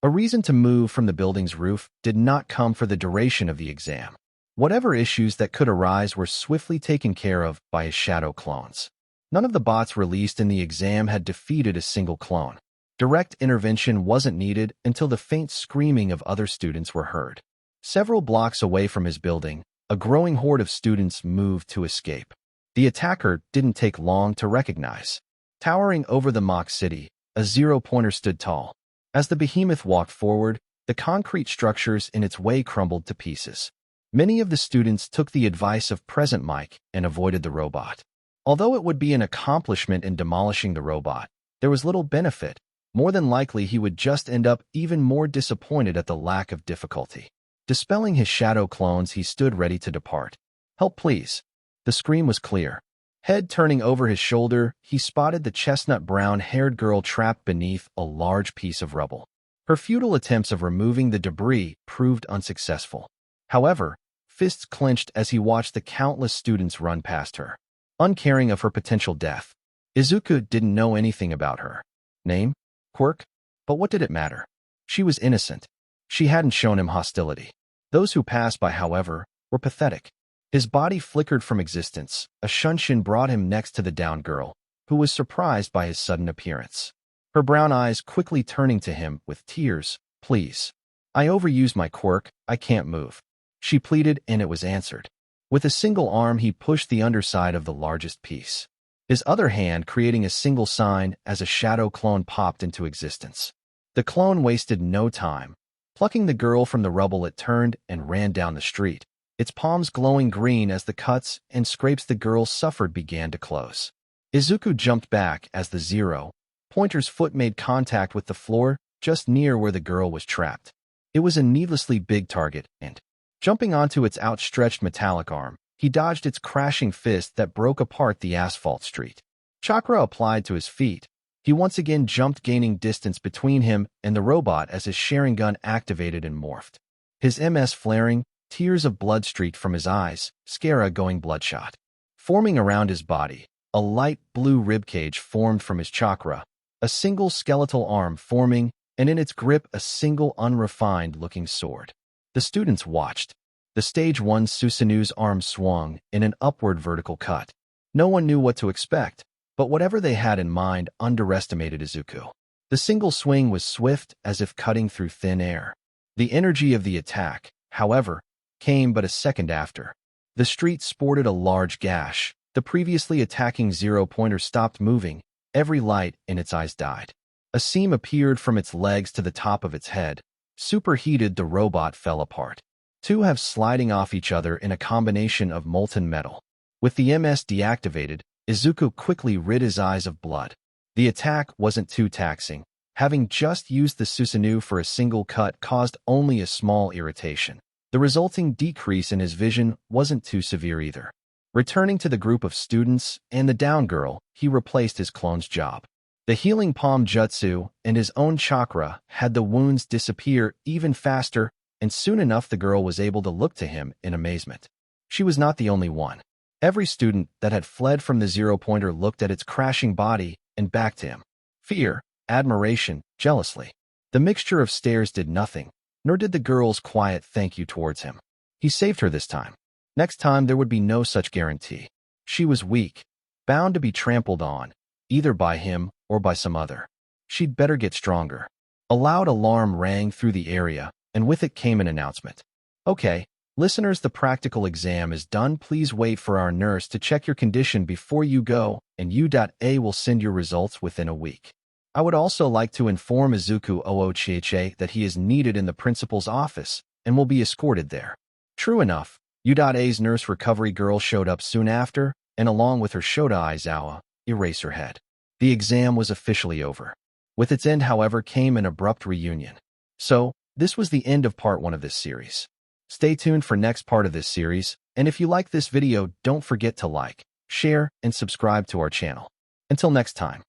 Speaker 2: A reason to move from the building's roof did not come for the duration of the exam. Whatever issues that could arise were swiftly taken care of by his shadow clones. None of the bots released in the exam had defeated a single clone. Direct intervention wasn't needed until the faint screaming of other students were heard. Several blocks away from his building, a growing horde of students moved to escape. The attacker didn't take long to recognize. Towering over the mock city, a zero-pointer stood tall. As the behemoth walked forward, the concrete structures in its way crumbled to pieces. Many of the students took the advice of Present Mike and avoided the robot. Although it would be an accomplishment in demolishing the robot, there was little benefit. More than likely, he would just end up even more disappointed at the lack of difficulty. Dispelling his shadow clones, he stood ready to depart. Help, please. The scream was clear. Head turning over his shoulder, he spotted the chestnut brown-haired girl trapped beneath a large piece of rubble. Her futile attempts of removing the debris proved unsuccessful. However, fists clenched as he watched the countless students run past her, uncaring of her potential death. Izuku didn't know anything about her. Name? Quirk? But what did it matter? She was innocent. She hadn't shown him hostility. Those who passed by, however, were pathetic. His body flickered from existence. A shunshin brought him next to the downed girl, who was surprised by his sudden appearance. Her brown eyes quickly turning to him with tears. Please. I overused my quirk, I can't move. She pleaded, and it was answered. With a single arm, he pushed the underside of the largest piece. His other hand creating a single sign as a shadow clone popped into existence. The clone wasted no time. Plucking the girl from the rubble, it turned and ran down the street, its palms glowing green as the cuts and scrapes the girl suffered began to close. Izuku jumped back as the zero-pointer's foot made contact with the floor just near where the girl was trapped. It was a needlessly big target, and, jumping onto its outstretched metallic arm, he dodged its crashing fist that broke apart the asphalt street. Chakra applied to his feet. He once again jumped, gaining distance between him and the robot as his Sharingan activated and morphed. His MS flaring, tears of blood streaked from his eyes, Scara going bloodshot. Forming around his body, a light blue ribcage formed from his chakra, a single skeletal arm forming, and in its grip a single unrefined-looking sword. The students watched. The Stage 1 Susanu's arm swung in an upward vertical cut. No one knew what to expect, but whatever they had in mind underestimated Izuku. The single swing was swift as if cutting through thin air. The energy of the attack, however, came but a second after. The street sported a large gash. The previously attacking zero-pointer stopped moving. Every light in its eyes died. A seam appeared from its legs to the top of its head. Superheated, the robot fell apart. Two halves sliding off each other in a combination of molten metal. With the MS deactivated, Izuku quickly rid his eyes of blood. The attack wasn't too taxing. Having just used the Susanoo for a single cut caused only a small irritation. The resulting decrease in his vision wasn't too severe either. Returning to the group of students and the down girl, he replaced his clone's job. The healing palm jutsu and his own chakra had the wounds disappear even faster, and soon enough the girl was able to look to him in amazement. She was not the only one. Every student that had fled from the zero-pointer looked at its crashing body and back to him. Fear, admiration, jealously. The mixture of stares did nothing, nor did the girl's quiet thank you towards him. He saved her this time. Next time there would be no such guarantee. She was weak, bound to be trampled on, either by him or by some other. She'd better get stronger. A loud alarm rang through the area, and with it came an announcement. Okay, listeners, the practical exam is done. Please wait for our nurse to check your condition before you go, and U.A will send your results within a week. I would also like to inform Izuku Oochiha that he is needed in the principal's office and will be escorted there. True enough, U.A's nurse recovery girl showed up soon after, and along with her Shota Aizawa, Eraserhead. The exam was officially over. With its end, however, came an abrupt reunion. So, this was the end of part 1 of this series. Stay tuned for next part of this series, and if you like this video, don't forget to like, share, and subscribe to our channel. Until next time.